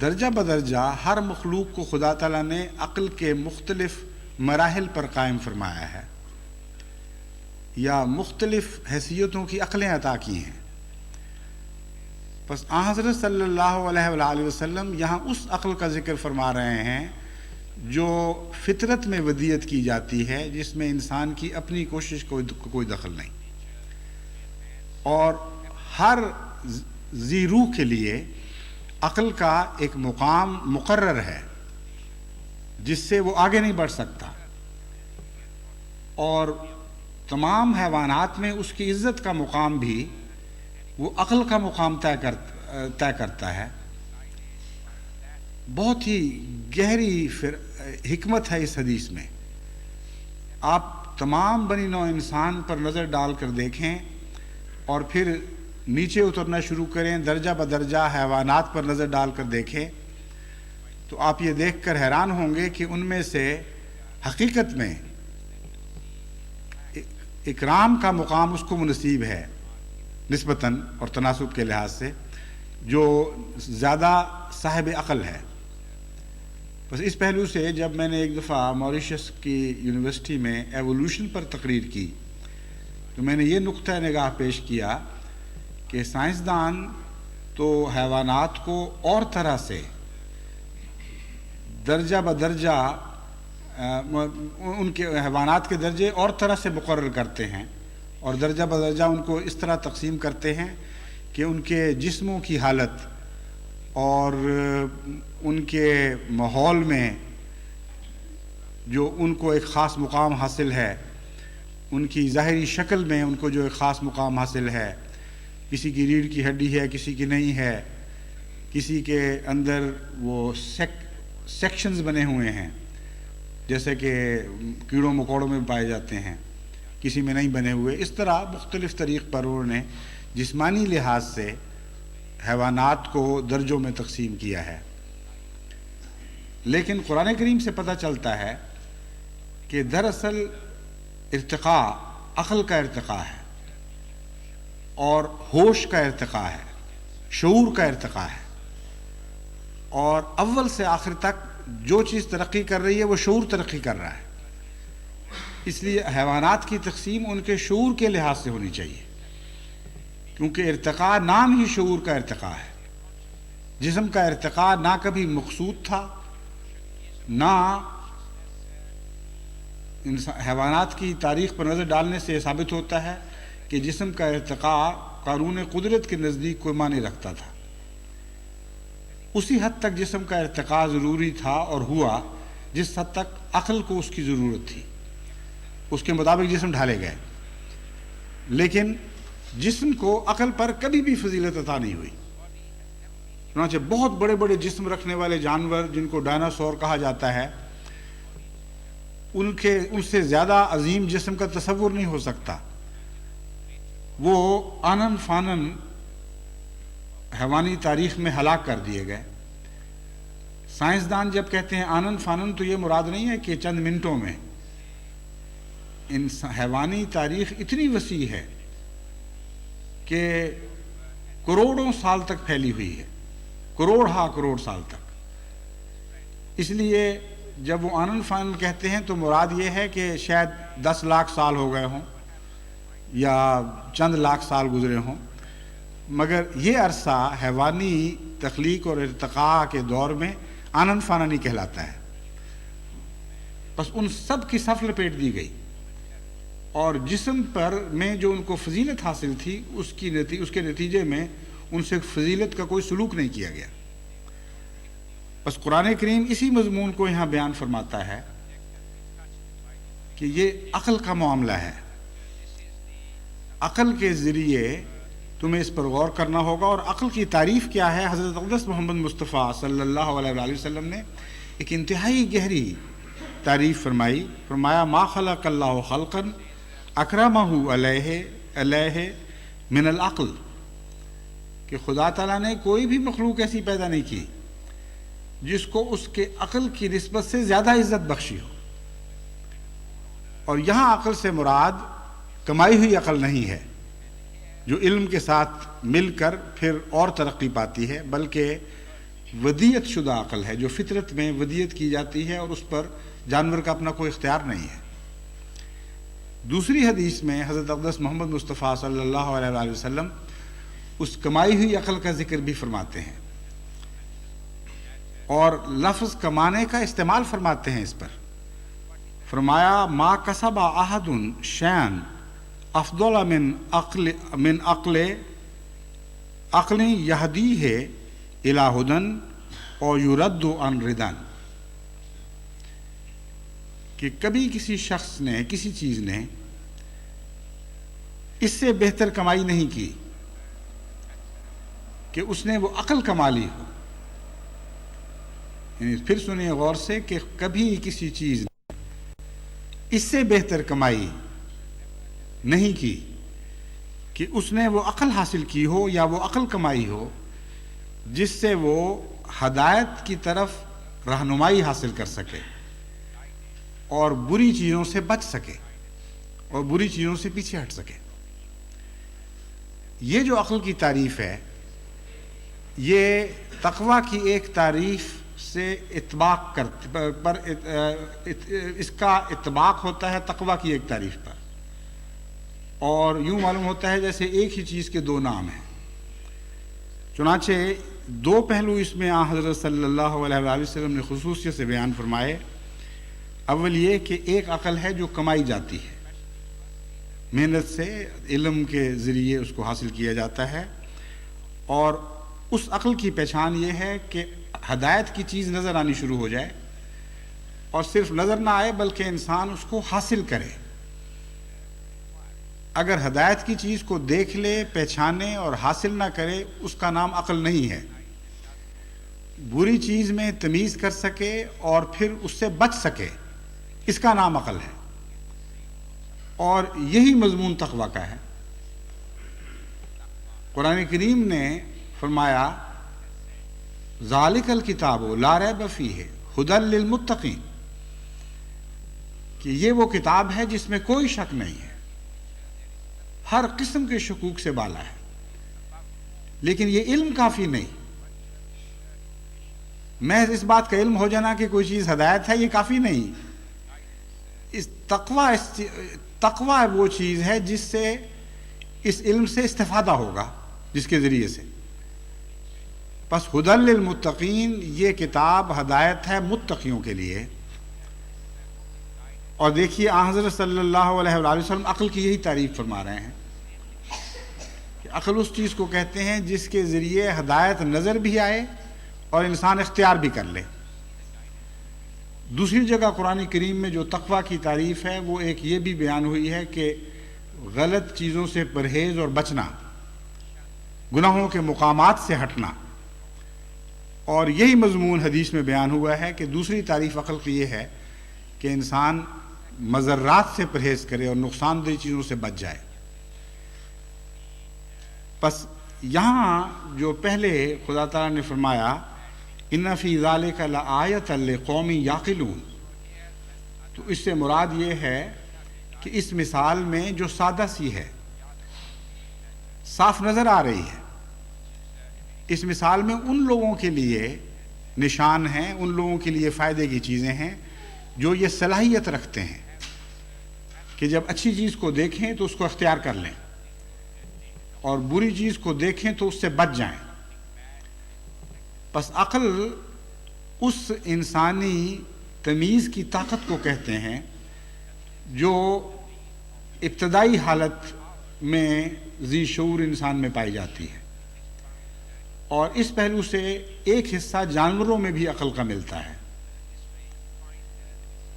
درجہ بدرجہ ہر مخلوق کو خدا تعالیٰ نے عقل کے مختلف مراحل پر قائم فرمایا ہے، یا مختلف حیثیتوں کی عقلیں عطا کی ہیں. بس آن حضرت صلی اللہ علیہ وآلہ وسلم یہاں اس عقل کا ذکر فرما رہے ہیں جو فطرت میں ودیت کی جاتی ہے، جس میں انسان کی اپنی کوشش کو کوئی دخل نہیں، اور ہر ذی روح کے لیے عقل کا ایک مقام مقرر ہے جس سے وہ آگے نہیں بڑھ سکتا، اور تمام حیوانات میں اس کی عزت کا مقام بھی وہ عقل کا مقام طے کرتا ہے. بہت ہی گہری حکمت ہے اس حدیث میں. آپ تمام بنی نوع انسان پر نظر ڈال کر دیکھیں اور پھر نیچے اترنا شروع کریں، درجہ بدرجہ حیوانات پر نظر ڈال کر دیکھیں، تو آپ یہ دیکھ کر حیران ہوں گے کہ ان میں سے حقیقت میں اکرام کا مقام اس کو منسیب ہے نسبتاً اور تناسب کے لحاظ سے، جو زیادہ صاحب عقل ہے. بس اس پہلو سے جب میں نے ایک دفعہ موریشس کی یونیورسٹی میں ایوولوشن پر تقریر کی تو میں نے یہ نقطہ نگاہ پیش کیا کہ سائنسدان تو حیوانات کو اور طرح سے درجہ بدرجہ ان کے حیوانات کے درجے اور طرح سے مقرر کرتے ہیں، اور درجہ بدرجہ ان کو اس طرح تقسیم کرتے ہیں کہ ان کے جسموں کی حالت اور ان کے ماحول میں جو ان کو ایک خاص مقام حاصل ہے، ان کی ظاہری شکل میں ان کو جو ایک خاص مقام حاصل ہے، کسی کی ریڑھ کی ہڈی ہے، کسی کی نہیں ہے، کسی کے اندر وہ سیکشنز بنے ہوئے ہیں جیسے کہ کیڑوں مکوڑوں میں پائے جاتے ہیں، کسی میں نہیں بنے ہوئے. اس طرح مختلف طریق پر انہوں نے جسمانی لحاظ سے حیوانات کو درجوں میں تقسیم کیا ہے. لیکن قرآن کریم سے پتہ چلتا ہے کہ دراصل ارتقاء عقل کا ارتقاء ہے، اور ہوش کا ارتقاء ہے، شعور کا ارتقاء ہے، اور اول سے آخر تک جو چیز ترقی کر رہی ہے وہ شعور ترقی کر رہا ہے. اس لیے حیوانات کی تقسیم ان کے شعور کے لحاظ سے ہونی چاہیے، کیونکہ ارتقاء نام ہی شعور کا ارتقاء ہے. جسم کا ارتقاء نہ کبھی مقصود تھا، نہ حیوانات کی تاریخ پر نظر ڈالنے سے یہ ثابت ہوتا ہے کہ جسم کا ارتقاء قانون قدرت کے نزدیک کوئی معنی رکھتا تھا. اسی حد تک جسم کا ارتقاء ضروری تھا اور ہوا جس حد تک عقل کو اس کی ضرورت تھی، اس کے مطابق جسم ڈھالے گئے. لیکن جسم کو عقل پر کبھی بھی فضیلت عطا نہیں ہوئی. چنانچہ بہت بڑے بڑے جسم رکھنے والے جانور جن کو ڈائناسور کہا جاتا ہے، ان سے زیادہ عظیم جسم کا تصور نہیں ہو سکتا. وہ آنن فانن حیوانی تاریخ میں ہلاک کر دیے گئے. سائنسدان جب کہتے ہیں آنن فانن تو یہ مراد نہیں ہے کہ چند منٹوں میں. حیوانی تاریخ اتنی وسیع ہے کہ کروڑوں سال تک پھیلی ہوئی ہے، کروڑ سال تک. اس لیے جب وہ آنن فانن کہتے ہیں تو مراد یہ ہے کہ شاید 10 لاکھ سال ہو گئے ہوں یا چند لاکھ سال گزرے ہوں، مگر یہ عرصہ حیوانی تخلیق اور ارتقاء کے دور میں آنن فانن ہی کہلاتا ہے. بس ان سب کی صف لپیٹ دی گئی، اور جسم پر میں جو ان کو فضیلت حاصل تھی اس کے نتیجے میں ان سے فضیلت کا کوئی سلوک نہیں کیا گیا. بس قرآن کریم اسی مضمون کو یہاں بیان فرماتا ہے کہ یہ عقل کا معاملہ ہے. عقل کے ذریعے تمہیں اس پر غور کرنا ہوگا. اور عقل کی تعریف کیا ہے؟ حضرت اقدس محمد مصطفیٰ صلی اللہ علیہ وآلہ وسلم نے ایک انتہائی گہری تعریف فرمائی، فرمایا ما خلق اللہ خلقا اکرمہ علیہ من العقل، کہ خدا تعالیٰ نے کوئی بھی مخلوق ایسی پیدا نہیں کی جس کو اس کے عقل کی نسبت سے زیادہ عزت بخشی ہو۔ اور یہاں عقل سے مراد کمائی ہوئی عقل نہیں ہے جو علم کے ساتھ مل کر پھر اور ترقی پاتی ہے، بلکہ ودیت شدہ عقل ہے جو فطرت میں ودیت کی جاتی ہے اور اس پر جانور کا اپنا کوئی اختیار نہیں ہے۔ دوسری حدیث میں حضرت اقدس محمد مصطفیٰ صلی اللہ علیہ وآلہ وسلم اس کمائی ہوئی عقل کا ذکر بھی فرماتے ہیں اور لفظ کمانے کا استعمال فرماتے ہیں اس پر۔ فرمایا ما کسب احد شیئا افضل من عقل یہدیہ الی ہدی او یرد عن ردی، کہ کبھی کسی شخص نے، کسی چیز نے اس سے بہتر کمائی نہیں کی کہ اس نے وہ عقل کما لی ہو۔ یعنی پھر سنیں غور سے کہ کبھی کسی چیز نے اس سے بہتر کمائی نہیں کی کہ اس نے وہ عقل حاصل کی ہو یا وہ عقل کمائی ہو جس سے وہ ہدایت کی طرف رہنمائی حاصل کر سکے اور بری چیزوں سے بچ سکے اور بری چیزوں سے پیچھے ہٹ سکے۔ یہ جو عقل کی تعریف ہے یہ تقویٰ کی ایک تعریف سے اطباق پر اس کا اطباق ہوتا ہے تقویٰ کی ایک تعریف پر، اور یوں معلوم ہوتا ہے جیسے ایک ہی چیز کے دو نام ہیں۔ چنانچہ دو پہلو اس میں حضرت صلی اللہ علیہ وآلہ وسلم نے خصوصیت سے بیان فرمائے۔ اول یہ کہ ایک عقل ہے جو کمائی جاتی ہے، محنت سے علم کے ذریعے اس کو حاصل کیا جاتا ہے، اور اس عقل کی پہچان یہ ہے کہ ہدایت کی چیز نظر آنی شروع ہو جائے، اور صرف نظر نہ آئے بلکہ انسان اس کو حاصل کرے۔ اگر ہدایت کی چیز کو دیکھ لے، پہچانے اور حاصل نہ کرے، اس کا نام عقل نہیں ہے۔ بری چیز میں تمیز کر سکے اور پھر اس سے بچ سکے، اس کا نام عقل ہے، اور یہی مضمون تقویٰ کا ہے۔ قرآن کریم نے فرمایا ذالک الکتاب لا ریب فیہ ھدی للمتقین، کہ یہ وہ کتاب ہے جس میں کوئی شک نہیں ہے، ہر قسم کے شکوک سے بالا ہے۔ لیکن یہ علم کافی نہیں، محض اس بات کا علم ہو جانا کہ کوئی چیز ہدایت ہے یہ کافی نہیں۔ تقویٰ وہ چیز ہے جس سے اس علم سے استفادہ ہوگا، جس کے ذریعے سے۔ پس ھدی للمتقین یہ کتاب ہدایت ہے متقیوں کے لیے۔ اور دیکھیے حضرت صلی اللہ علیہ وآلہ وسلم عقل کی یہی تعریف فرما رہے ہیں کہ عقل اس چیز کو کہتے ہیں جس کے ذریعے ہدایت نظر بھی آئے اور انسان اختیار بھی کر لے۔ دوسری جگہ قرآن کریم میں جو تقویٰ کی تعریف ہے وہ ایک یہ بھی بیان ہوئی ہے کہ غلط چیزوں سے پرہیز اور بچنا، گناہوں کے مقامات سے ہٹنا، اور یہی مضمون حدیث میں بیان ہوا ہے کہ دوسری تعریف عقل کی یہ ہے کہ انسان مضرات سے پرہیز کرے اور نقصان دہ چیزوں سے بچ جائے۔ پس یہاں جو پہلے خدا تعالیٰ نے فرمایا ان فی ذالک لآیۃ لقوم یعقلون، تو اس سے مراد یہ ہے کہ اس مثال میں جو سادہ سی ہے، صاف نظر آ رہی ہے، اس مثال میں ان لوگوں کے لیے نشان ہیں، ان لوگوں کے لیے فائدے کی چیزیں ہیں جو یہ صلاحیت رکھتے ہیں کہ جب اچھی چیز کو دیکھیں تو اس کو اختیار کر لیں، اور بری چیز کو دیکھیں تو اس سے بچ جائیں۔ پس عقل اس انسانی تمیز کی طاقت کو کہتے ہیں جو ابتدائی حالت میں ذی شعور انسان میں پائی جاتی ہے، اور اس پہلو سے ایک حصہ جانوروں میں بھی عقل کا ملتا ہے۔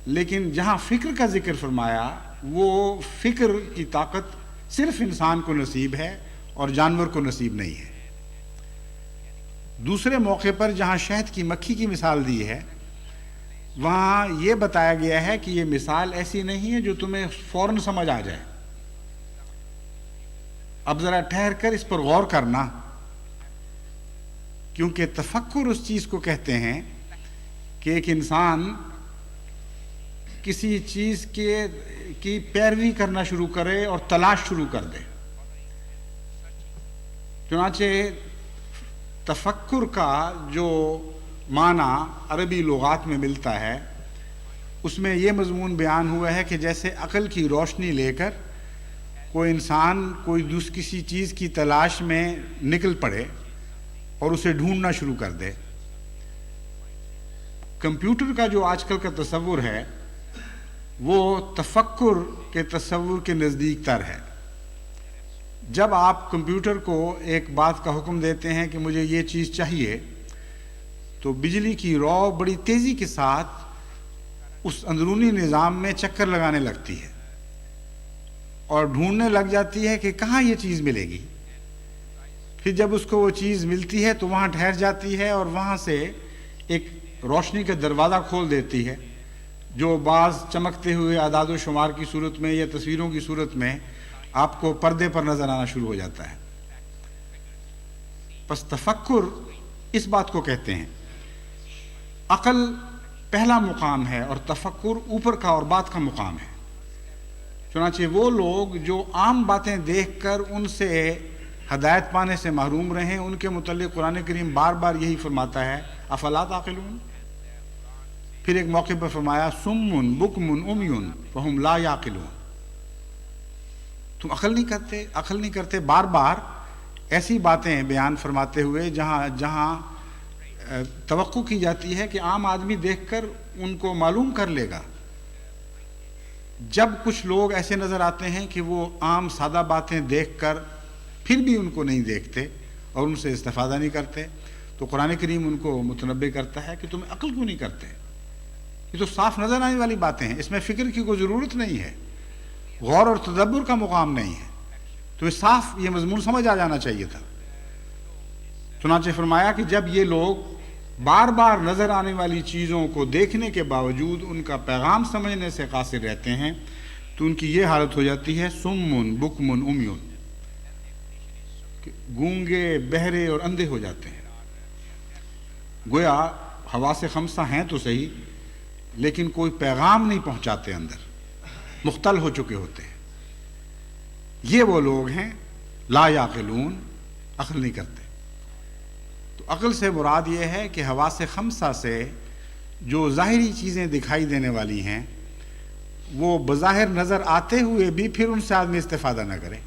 لیکن جہاں فکر کا ذکر فرمایا وہ فکر کی طاقت صرف انسان کو نصیب ہے اور جانور کو نصیب نہیں ہے۔ دوسرے موقع پر جہاں شہد کی مکھی کی مثال دی ہے وہاں یہ بتایا گیا ہے کہ یہ مثال ایسی نہیں ہے جو تمہیں فوراً سمجھ آ جائے. اب ذرا ٹھہر کر اس پر غور کرنا، کیونکہ تفکر اس چیز کو کہتے ہیں کہ ایک انسان کسی چیز کی پیروی کرنا شروع کرے اور تلاش شروع کر دے. چنانچہ تفکر کا جو معنی عربی لغات میں ملتا ہے اس میں یہ مضمون بیان ہوا ہے کہ جیسے عقل کی روشنی لے کر کوئی انسان کسی چیز کی تلاش میں نکل پڑے اور اسے ڈھونڈنا شروع کر دے. کمپیوٹر کا جو آج کل کا تصور ہے وہ تفکر کے تصور کے نزدیک تر ہے. جب آپ کمپیوٹر کو ایک بات کا حکم دیتے ہیں کہ مجھے یہ چیز چاہیے تو بجلی کی رو بڑی تیزی کے ساتھ اس اندرونی نظام میں چکر لگانے لگتی ہے اور ڈھونڈنے لگ جاتی ہے کہ کہاں یہ چیز ملے گی. پھر جب اس کو وہ چیز ملتی ہے تو وہاں ٹھہر جاتی ہے اور وہاں سے ایک روشنی کا دروازہ کھول دیتی ہے جو بعض چمکتے ہوئے اعداد و شمار کی صورت میں یا تصویروں کی صورت میں آپ کو پردے پر نظر آنا شروع ہو جاتا ہے. پس تفکر اس بات کو کہتے ہیں. عقل پہلا مقام ہے اور تفکر اوپر کا اور بعد کا مقام ہے. چنانچہ وہ لوگ جو عام باتیں دیکھ کر ان سے ہدایت پانے سے محروم رہیں ان کے متعلق قرآن کریم بار بار یہی فرماتا ہے افلا تعقلون. پھر ایک موقع پر فرمایا سم بکم عمی فہم لا یعقلون. تم عقل نہیں کرتے. بار بار ایسی باتیں بیان فرماتے ہوئے جہاں توقع کی جاتی ہے کہ عام آدمی دیکھ کر ان کو معلوم کر لے گا. جب کچھ لوگ ایسے نظر آتے ہیں کہ وہ عام سادہ باتیں دیکھ کر پھر بھی ان کو نہیں دیکھتے اور ان سے استفادہ نہیں کرتے تو قرآن کریم ان کو متنبہ کرتا ہے کہ تم عقل کیوں نہیں کرتے. یہ تو صاف نظر آنے والی باتیں ہیں، اس میں فکر کی کوئی ضرورت نہیں ہے، غور اور تدبر کا مقام نہیں ہے. تو صاف یہ مضمون سمجھ آ جانا چاہیے تھا. چنانچہ فرمایا کہ جب یہ لوگ بار بار نظر آنے والی چیزوں کو دیکھنے کے باوجود ان کا پیغام سمجھنے سے قاصر رہتے ہیں تو ان کی یہ حالت ہو جاتی ہے سم بکم عمی، گونگے بہرے اور اندھے ہو جاتے ہیں. گویا حواس خمسہ ہیں تو صحیح لیکن کوئی پیغام نہیں پہنچاتے، اندر مختل ہو چکے ہوتے ہیں. یہ وہ لوگ ہیں لا یعقلون، عقل نہیں کرتے. تو عقل سے مراد یہ ہے کہ حواس خمسہ سے جو ظاہری چیزیں دکھائی دینے والی ہیں وہ بظاہر نظر آتے ہوئے بھی پھر ان سے آدمی استفادہ نہ کرے.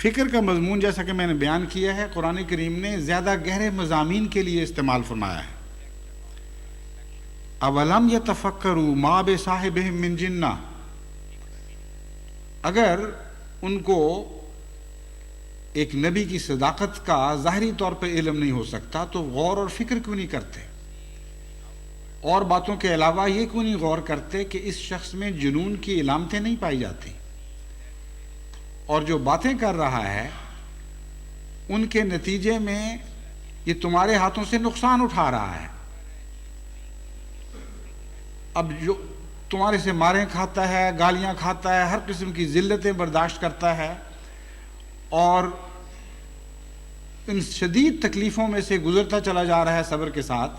فکر کا مضمون جیسا کہ میں نے بیان کیا ہے قرآن کریم نے زیادہ گہرے مضامین کے لیے استعمال فرمایا ہے. اولم یتفکروا ما بصاحبہم من جنہ، اگر ان کو ایک نبی کی صداقت کا ظاہری طور پہ علم نہیں ہو سکتا تو غور اور فکر کیوں نہیں کرتے؟ اور باتوں کے علاوہ یہ کیوں نہیں غور کرتے کہ اس شخص میں جنون کی علامتیں نہیں پائی جاتی اور جو باتیں کر رہا ہے ان کے نتیجے میں یہ تمہارے ہاتھوں سے نقصان اٹھا رہا ہے. اب جو تمہارے سے ماریں کھاتا ہے، گالیاں کھاتا ہے، ہر قسم کی ذلتیں برداشت کرتا ہے اور ان شدید تکلیفوں میں سے گزرتا چلا جا رہا ہے صبر کے ساتھ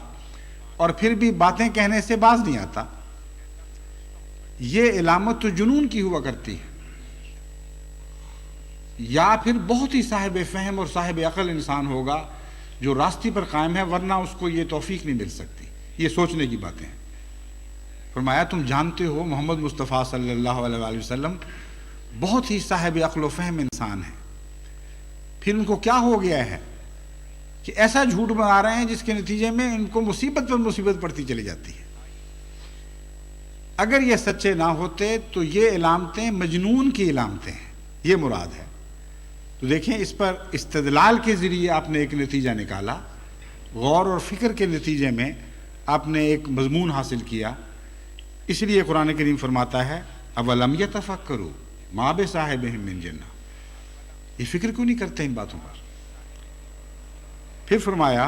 اور پھر بھی باتیں کہنے سے باز نہیں آتا، یہ علامت تو جنون کی ہوا کرتی ہے. یا پھر بہت ہی صاحب فہم اور صاحب عقل انسان ہوگا جو راستے پر قائم ہے ورنہ اس کو یہ توفیق نہیں مل سکتی. یہ سوچنے کی باتیں ہیں. فرمایا تم جانتے ہو محمد مصطفیٰ صلی اللہ علیہ وآلہ وسلم بہت ہی صاحب عقل و فہم انسان ہیں، پھر ان کو کیا ہو گیا ہے کہ ایسا جھوٹ بنا رہے ہیں جس کے نتیجے میں ان کو مصیبت پر مصیبت پڑتی چلی جاتی ہے. اگر یہ سچے نہ ہوتے تو یہ علامتیں مجنون کی علامتیں ہیں، یہ مراد ہے. تو دیکھیں اس پر استدلال کے ذریعے آپ نے ایک نتیجہ نکالا، غور اور فکر کے نتیجے میں آپ نے ایک مضمون حاصل کیا. اس لیے قرآن کریم فرماتا ہے اولم یتفکروا ما بصاحبہم من جنہ، یہ فکر کیوں نہیں کرتے ان باتوں پر. پھر فرمایا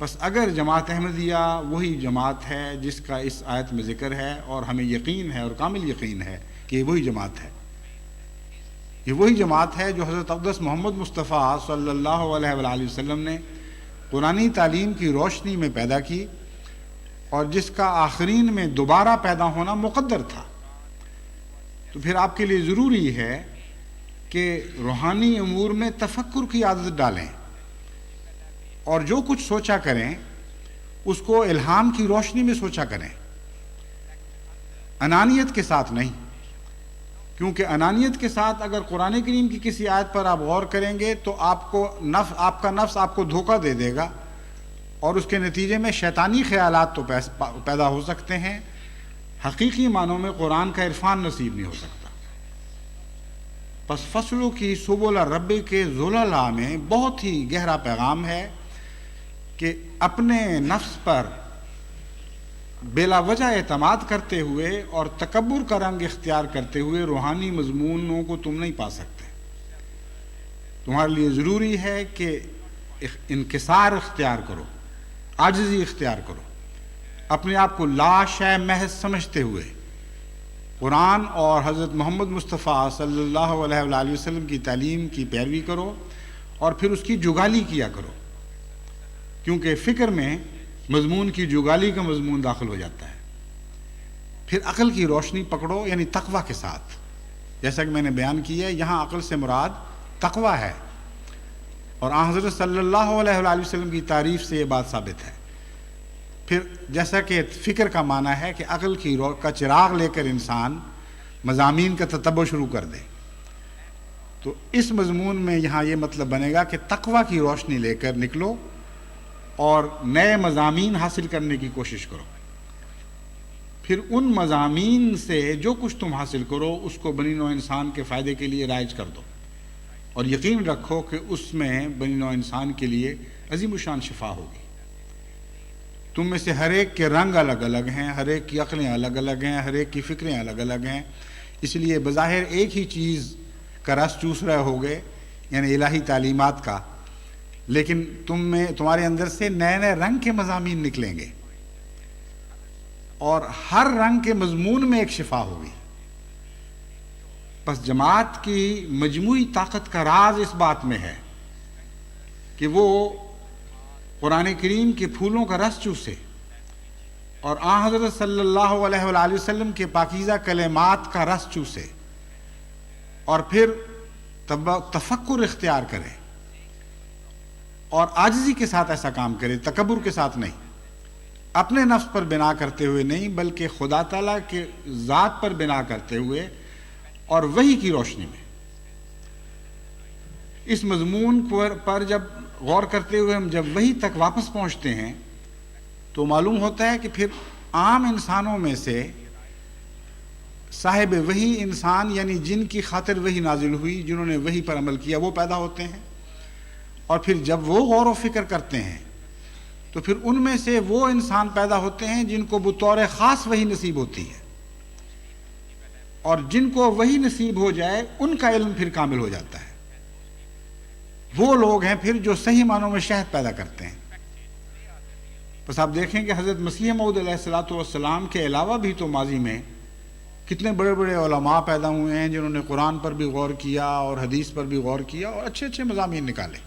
بس اگر جماعت احمدیہ وہی جماعت ہے جس کا اس آیت میں ذکر ہے، اور ہمیں یقین ہے اور کامل یقین ہے کہ یہ وہی جماعت ہے، یہ وہی جماعت ہے جو حضرت اقدس محمد مصطفیٰ صلی اللہ علیہ وآلہ وسلم نے قرآنی تعلیم کی روشنی میں پیدا کی، اور جس کا آخرین میں دوبارہ پیدا ہونا مقدر تھا، تو پھر آپ کے لیے ضروری ہے کہ روحانی امور میں تفکر کی عادت ڈالیں، اور جو کچھ سوچا کریں اس کو الہام کی روشنی میں سوچا کریں، انانیت کے ساتھ نہیں، کیونکہ انانیت کے ساتھ اگر قرآن کریم کی کسی آیت پر آپ غور کریں گے تو آپ کا نفس آپ کو دھوکہ دے دے گا، اور اس کے نتیجے میں شیطانی خیالات تو پیدا ہو سکتے ہیں، حقیقی معنوں میں قرآن کا عرفان نصیب نہیں ہو سکتا۔ پس فصلوں کی سبل رب کے ذللا میں بہت ہی گہرا پیغام ہے کہ اپنے نفس پر بلا وجہ اعتماد کرتے ہوئے اور تکبر کا رنگ اختیار کرتے ہوئے روحانی مضمونوں کو تم نہیں پا سکتے۔ تمہارے لیے ضروری ہے کہ انکسار اختیار کرو، عاجزی اختیار کرو، اپنے آپ کو لا شے محض سمجھتے ہوئے قرآن اور حضرت محمد مصطفیٰ صلی اللہ علیہ وآلہ وسلم کی تعلیم کی پیروی کرو، اور پھر اس کی جگالی کیا کرو، کیونکہ فکر میں مضمون کی جگالی کا مضمون داخل ہو جاتا ہے۔ پھر عقل کی روشنی پکڑو، یعنی تقوی کے ساتھ، جیسا کہ میں نے بیان کیا ہے یہاں عقل سے مراد تقوی ہے، اور آن حضرت صلی اللہ علیہ وآلہ وسلم کی تعریف سے یہ بات ثابت ہے۔ پھر جیسا کہ فکر کا معنی ہے کہ عقل کا چراغ لے کر انسان مضامین کا تتبع شروع کر دے، تو اس مضمون میں یہاں یہ مطلب بنے گا کہ تقوی کی روشنی لے کر نکلو اور نئے مضامین حاصل کرنے کی کوشش کرو۔ پھر ان مضامین سے جو کچھ تم حاصل کرو اس کو بنی نوع انسان کے فائدے کے لیے رائج کر دو، اور یقین رکھو کہ اس میں بنی نوع انسان کے لیے عظیم الشان شفا ہوگی۔ تم میں سے ہر ایک کے رنگ الگ الگ ہیں، ہر ایک کی عقلیں الگ الگ ہیں، ہر ایک کی فکریں الگ الگ ہیں، اس لیے بظاہر ایک ہی چیز کا رس چوس رہے ہوگے، یعنی الہی تعلیمات کا، لیکن تمہارے اندر سے نئے نئے رنگ کے مضامین نکلیں گے، اور ہر رنگ کے مضمون میں ایک شفا ہوگی۔ بس جماعت کی مجموعی طاقت کا راز اس بات میں ہے کہ وہ قرآن کریم کے پھولوں کا رس چوسے، اور آن حضرت صلی اللہ علیہ وآلہ وسلم کے پاکیزہ کلمات کا رس چوسے، اور پھر تفکر اختیار کرے، اور عاجزی کے ساتھ ایسا کام کرے، تکبر کے ساتھ نہیں، اپنے نفس پر بنا کرتے ہوئے نہیں بلکہ خدا تعالیٰ کے ذات پر بنا کرتے ہوئے اور وحی کی روشنی میں۔ اس مضمون پر جب غور کرتے ہوئے ہم جب وحی تک واپس پہنچتے ہیں تو معلوم ہوتا ہے کہ پھر عام انسانوں میں سے صاحب وحی انسان، یعنی جن کی خاطر وحی نازل ہوئی، جنہوں نے وحی پر عمل کیا، وہ پیدا ہوتے ہیں، اور پھر جب وہ غور و فکر کرتے ہیں تو پھر ان میں سے وہ انسان پیدا ہوتے ہیں جن کو بطور خاص وحی نصیب ہوتی ہے، اور جن کو وحی نصیب ہو جائے ان کا علم پھر کامل ہو جاتا ہے۔ وہ لوگ ہیں پھر جو صحیح معنوں میں شہد پیدا کرتے ہیں۔ بس آپ دیکھیں کہ حضرت مسیح موعود علیہ السلام کے علاوہ بھی تو ماضی میں کتنے بڑے بڑے علماء پیدا ہوئے ہیں جنہوں نے قرآن پر بھی غور کیا اور حدیث پر بھی غور کیا اور اچھے اچھے مضامین نکالے،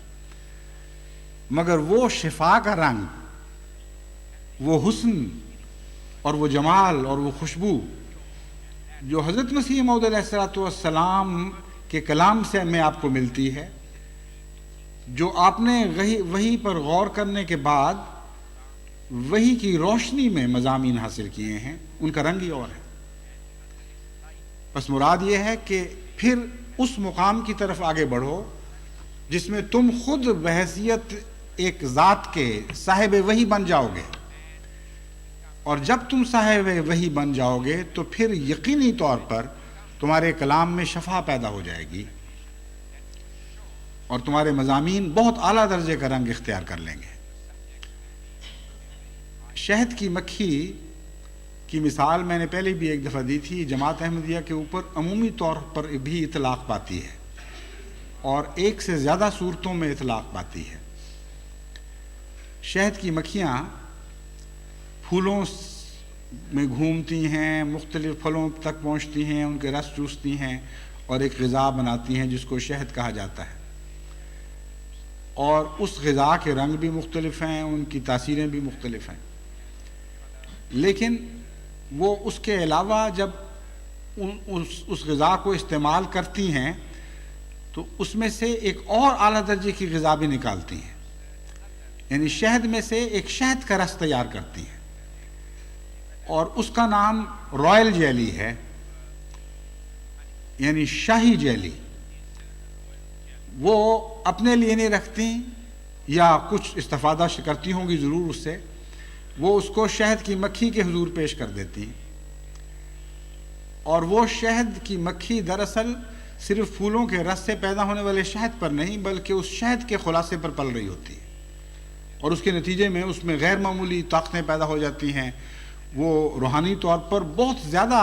مگر وہ شفا کا رنگ، وہ حسن اور وہ جمال اور وہ خوشبو جو حضرت مسیح موعود علیہ السلام کے کلام سے ہمیں آپ کو ملتی ہے، جو آپ نے وحی پر غور کرنے کے بعد وحی کی روشنی میں مضامین حاصل کیے ہیں، ان کا رنگ ہی اور ہے۔ بس مراد یہ ہے کہ پھر اس مقام کی طرف آگے بڑھو جس میں تم خود بحیثیت ایک ذات کے صاحب وحی بن جاؤ گے، اور جب تم صاحب وحی بن جاؤ گے تو پھر یقینی طور پر تمہارے کلام میں شفا پیدا ہو جائے گی، اور تمہارے مضامین بہت اعلیٰ درجے کا رنگ اختیار کر لیں گے۔ شہد کی مکھی کی مثال میں نے پہلے بھی ایک دفعہ دی تھی، جماعت احمدیہ کے اوپر عمومی طور پر بھی اطلاق پاتی ہے، اور ایک سے زیادہ صورتوں میں اطلاق پاتی ہے۔ شہد کی مکھیاں پھولوں میں گھومتی ہیں، مختلف پھلوں تک پہنچتی ہیں، ان کے رس چوستی ہیں اور ایک غذا بناتی ہیں جس کو شہد کہا جاتا ہے، اور اس غذا کے رنگ بھی مختلف ہیں، ان کی تاثیریں بھی مختلف ہیں، لیکن وہ اس کے علاوہ جب اس غذا کو استعمال کرتی ہیں تو اس میں سے ایک اور اعلیٰ درجے کی غذا بھی نکالتی ہیں، یعنی شہد میں سے ایک شہد کا رس تیار کرتی ہیں، اور اس کا نام رائل جیلی ہے، یعنی شاہی جیلی۔ وہ اپنے لیے نہیں رکھتی یا کچھ استفادہ کرتی ہوں گی ضرور اس سے، وہ اس کو شہد کی مکھی کے حضور پیش کر دیتی ہیں، اور وہ شہد کی مکھی دراصل صرف پھولوں کے رس سے پیدا ہونے والے شہد پر نہیں بلکہ اس شہد کے خلاصے پر پل رہی ہوتی ہے، اور اس کے نتیجے میں اس میں غیر معمولی طاقتیں پیدا ہو جاتی ہیں، وہ روحانی طور پر بہت زیادہ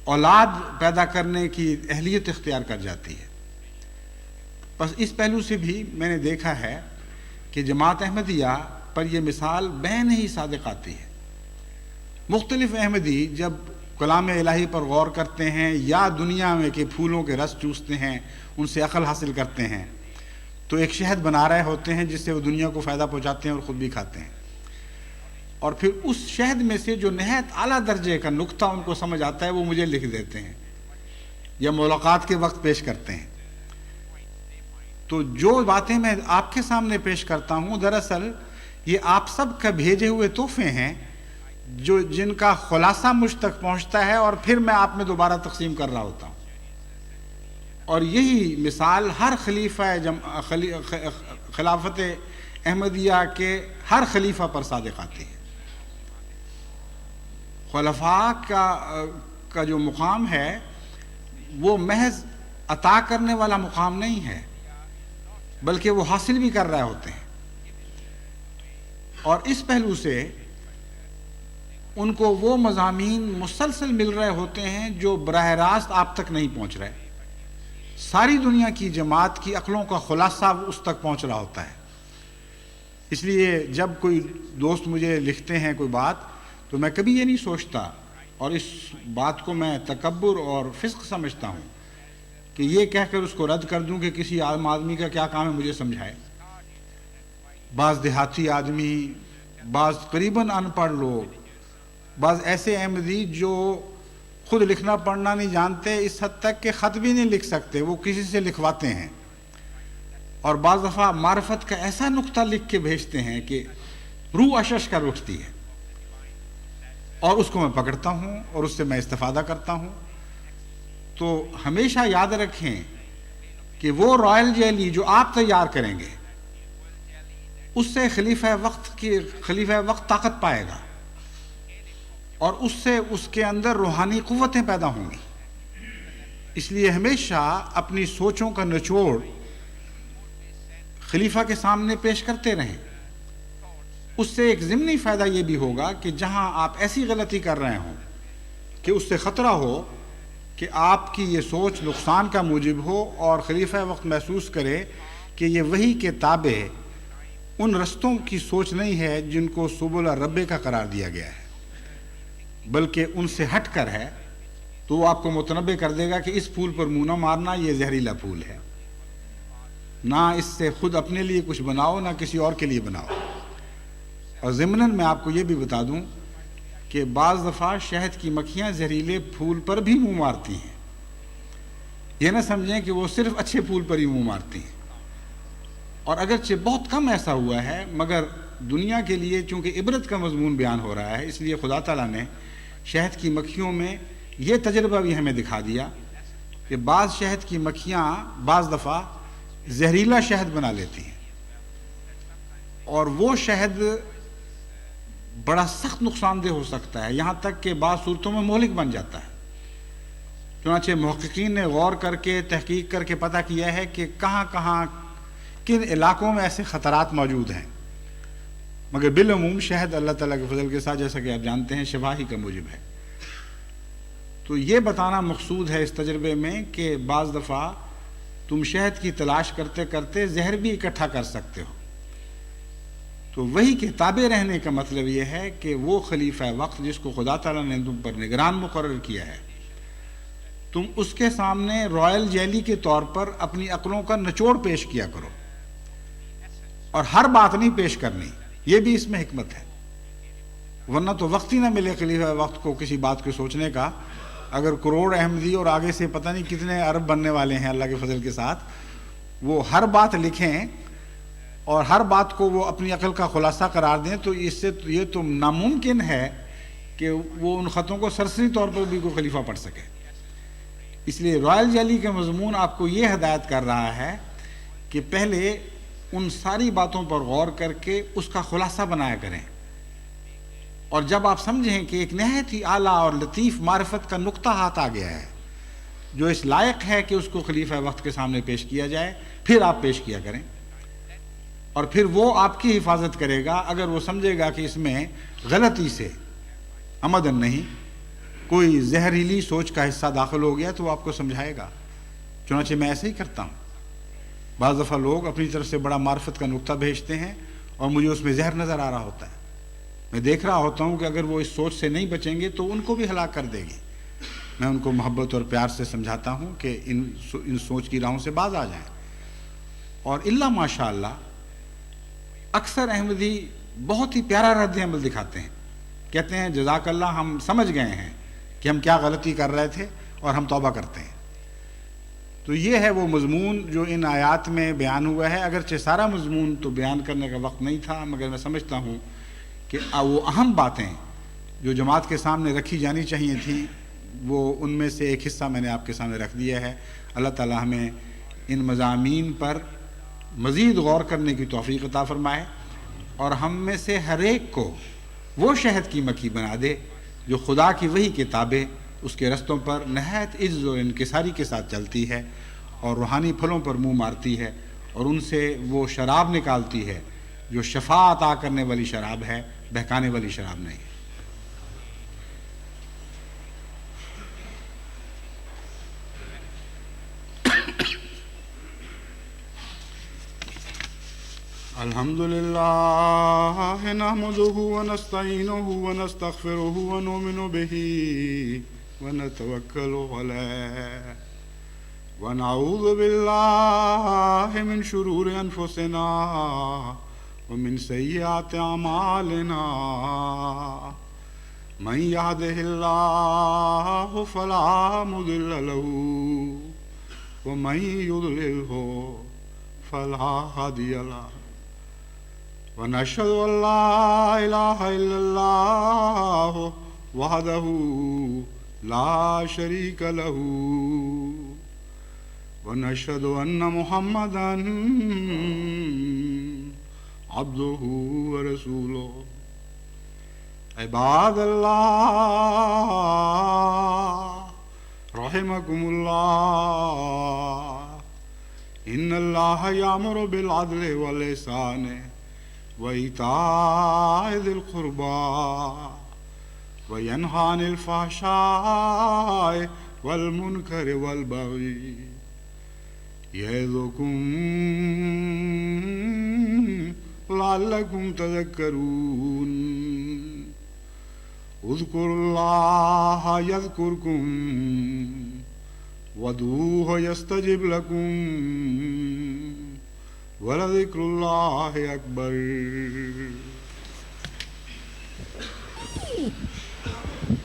اولاد پیدا کرنے کی اہلیت اختیار کر جاتی ہے۔ بس اس پہلو سے بھی میں نے دیکھا ہے کہ جماعت احمدیہ پر یہ مثال بہن ہی صادق آتی ہے۔ مختلف احمدی جب کلام الہی پر غور کرتے ہیں یا دنیا میں کے پھولوں کے رس چوستے ہیں، ان سے عقل حاصل کرتے ہیں، تو ایک شہد بنا رہے ہوتے ہیں جس سے وہ دنیا کو فائدہ پہنچاتے ہیں اور خود بھی کھاتے ہیں، اور پھر اس شہد میں سے جو نہایت اعلیٰ درجے کا نقطہ ان کو سمجھ آتا ہے وہ مجھے لکھ دیتے ہیں یا ملاقات کے وقت پیش کرتے ہیں۔ تو جو باتیں میں آپ کے سامنے پیش کرتا ہوں دراصل یہ آپ سب کا بھیجے ہوئے تحفے ہیں جن کا خلاصہ مجھ تک پہنچتا ہے اور پھر میں آپ میں دوبارہ تقسیم کر رہا ہوتا ہوں، اور یہی مثال ہر خلافت احمدیہ کے ہر خلیفہ پر صادق آتی ہے۔ خلفاء کا جو مقام ہے وہ محض عطا کرنے والا مقام نہیں ہے بلکہ وہ حاصل بھی کر رہے ہوتے ہیں، اور اس پہلو سے ان کو وہ مضامین مسلسل مل رہے ہوتے ہیں جو براہ راست آپ تک نہیں پہنچ رہے، ساری دنیا کی جماعت کی عقلوں کا خلاصہ اس تک پہنچ رہا ہوتا ہے۔ اس لیے جب کوئی دوست مجھے لکھتے ہیں کوئی بات تو میں کبھی یہ نہیں سوچتا، اور اس بات کو میں تکبر اور فسق سمجھتا ہوں کہ یہ کہہ کر اس کو رد کر دوں کہ کسی عام آدمی کا کیا کام ہے مجھے سمجھائے۔ بعض دیہاتی آدمی، بعض قریباً ان پڑھ لوگ، بعض ایسے احمدی جو خود لکھنا پڑھنا نہیں جانتے، اس حد تک کہ خط بھی نہیں لکھ سکتے، وہ کسی سے لکھواتے ہیں، اور بعض دفعہ معرفت کا ایسا نقطہ لکھ کے بھیجتے ہیں کہ روح اشش کر اٹھتی ہے، اور اس کو میں پکڑتا ہوں اور اس سے میں استفادہ کرتا ہوں۔ تو ہمیشہ یاد رکھیں کہ وہ رائل جیلی جو آپ تیار کریں گے اس سے خلیفہ وقت طاقت پائے گا، اور اس سے اس کے اندر روحانی قوتیں پیدا ہوں گی۔ اس لیے ہمیشہ اپنی سوچوں کا نچوڑ خلیفہ کے سامنے پیش کرتے رہیں۔ اس سے ایک ضمنی فائدہ یہ بھی ہوگا کہ جہاں آپ ایسی غلطی کر رہے ہوں کہ اس سے خطرہ ہو کہ آپ کی یہ سوچ نقصان کا موجب ہو اور خلیفہ وقت محسوس کرے کہ یہ وحی کے تابع ان رستوں کی سوچ نہیں ہے جن کو سبل رب کا قرار دیا گیا ہے بلکہ ان سے ہٹ کر ہے، تو وہ آپ کو متنبع کر دے گا کہ اس پھول پر منہ نہ مارنا، یہ زہریلا پھول ہے، نہ اس سے خود اپنے لیے کچھ بناؤ نہ کسی اور کے لیے بناؤ۔ اور ضمناً میں آپ کو یہ بھی بتا دوں کہ بعض دفعہ شہد کی مکھیاں زہریلے پھول پر بھی منہ مارتی ہیں، یہ نہ سمجھیں کہ وہ صرف اچھے پھول پر ہی منہ مارتی ہیں، اور اگرچہ بہت کم ایسا ہوا ہے مگر دنیا کے لیے چونکہ عبرت کا مضمون بیان ہو رہا ہے اس لیے خدا تعالیٰ نے شہد کی مکھیوں میں یہ تجربہ بھی ہمیں دکھا دیا کہ بعض شہد کی مکھیاں بعض دفعہ زہریلا شہد بنا لیتی ہیں، اور وہ شہد بڑا سخت نقصان دہ ہو سکتا ہے، یہاں تک کہ بعض صورتوں میں مہلک بن جاتا ہے۔ چنانچہ محققین نے غور کر کے تحقیق کر کے پتہ کیا ہے کہ کہاں کہاں کن علاقوں میں ایسے خطرات موجود ہیں، مگر بالعموم شہد اللہ تعالیٰ کے فضل کے ساتھ جیسا کہ آپ جانتے ہیں شفا ہی کا موجب ہے۔ تو یہ بتانا مقصود ہے اس تجربے میں کہ بعض دفعہ تم شہد کی تلاش کرتے کرتے زہر بھی اکٹھا کر سکتے ہو، تو وہی کے تابع رہنے کا مطلب یہ ہے کہ وہ خلیفہ وقت جس کو خدا تعالیٰ نے تم پر نگران مقرر کیا ہے، تم اس کے سامنے رائل جیلی کے طور پر اپنی عقلوں کا نچوڑ پیش کیا کرو، اور ہر بات نہیں پیش کرنی، یہ بھی اس میں حکمت ہے، ورنہ تو وقت ہی نہ ملے خلیفہ وقت کو کسی بات کو سوچنے کا۔ اگر کروڑ احمدی اور آگے سے پتہ نہیں کتنے ارب بننے والے ہیں اللہ کے فضل کے ساتھ، وہ ہر بات لکھیں اور ہر بات کو وہ اپنی عقل کا خلاصہ قرار دیں، تو اس سے یہ تو ناممکن ہے کہ وہ ان خطوں کو سرسری طور پر بھی کوئی خلیفہ پڑھ سکے۔ اس لیے رائل جیلی کے مضمون آپ کو یہ ہدایت کر رہا ہے کہ پہلے ان ساری باتوں پر غور کر کے اس کا خلاصہ بنایا کریں، اور جب آپ سمجھیں کہ ایک نہایت ہی اعلیٰ اور لطیف معرفت کا نقطہ ہاتھ آ گیا ہے جو اس لائق ہے کہ اس کو خلیفہ وقت کے سامنے پیش کیا جائے، پھر آپ پیش کیا کریں، اور پھر وہ آپ کی حفاظت کرے گا۔ اگر وہ سمجھے گا کہ اس میں غلطی سے عمدن نہیں کوئی زہریلی سوچ کا حصہ داخل ہو گیا تو وہ آپ کو سمجھائے گا۔ چنانچہ میں ایسے ہی کرتا ہوں، بعض دفعہ لوگ اپنی طرف سے بڑا معرفت کا نقطہ بھیجتے ہیں اور مجھے اس میں زہر نظر آ رہا ہوتا ہے، میں دیکھ رہا ہوتا ہوں کہ اگر وہ اس سوچ سے نہیں بچیں گے تو ان کو بھی ہلاک کر دے گی۔ میں ان کو محبت اور پیار سے سمجھاتا ہوں کہ ان سوچ کی راہوں سے باز آ جائیں، اور اللہ ماشاء اللہ اکثر احمدی بہت ہی پیارا رد عمل دکھاتے ہیں، کہتے ہیں جزاک اللہ، ہم سمجھ گئے ہیں کہ ہم کیا غلطی کر رہے تھے اور ہم توبہ کرتے ہیں۔ تو یہ ہے وہ مضمون جو ان آیات میں بیان ہوا ہے، اگرچہ سارا مضمون تو بیان کرنے کا وقت نہیں تھا، مگر میں سمجھتا ہوں کہ وہ اہم باتیں جو جماعت کے سامنے رکھی جانی چاہیے تھیں، وہ ان میں سے ایک حصہ میں نے آپ کے سامنے رکھ دیا ہے۔ اللہ تعالیٰ ہمیں ان مضامین پر مزید غور کرنے کی توفیق عطا فرمائے، اور ہم میں سے ہر ایک کو وہ شہد کی مکھی بنا دے جو خدا کی وحی کے تابع اس کے رستوں پر نہایت عجز و انکساری کے ساتھ چلتی ہے، اور روحانی پھلوں پر منہ مارتی ہے، اور ان سے وہ شراب نکالتی ہے جو شفا عطا کرنے والی شراب ہے، بہکانے والی شراب نہیں۔ الحمد للہ نحمده ونستعینه ونستغفره ونؤمن به ونتوکل علیہ ونعوذ باللہ من شرور انفسنا ومن سیئات اعمالنا من يهده الله فلا مضل له ومن يضلله فلا هادي له ونشهد أن لا إله إلا الله وحده لا شريك له ونشهد أن محمدا عبده ورسوله عباد الله رحمكم الله إن الله يأمر بالعدل والإحسان وإيتاء ذي القربى وينهى عن الفحشاء والمنكر والبغي يعظكم لعلكم تذكرون اذكروا الله يذكركم وادعوه يستجب لكم ولذكر الله أكبر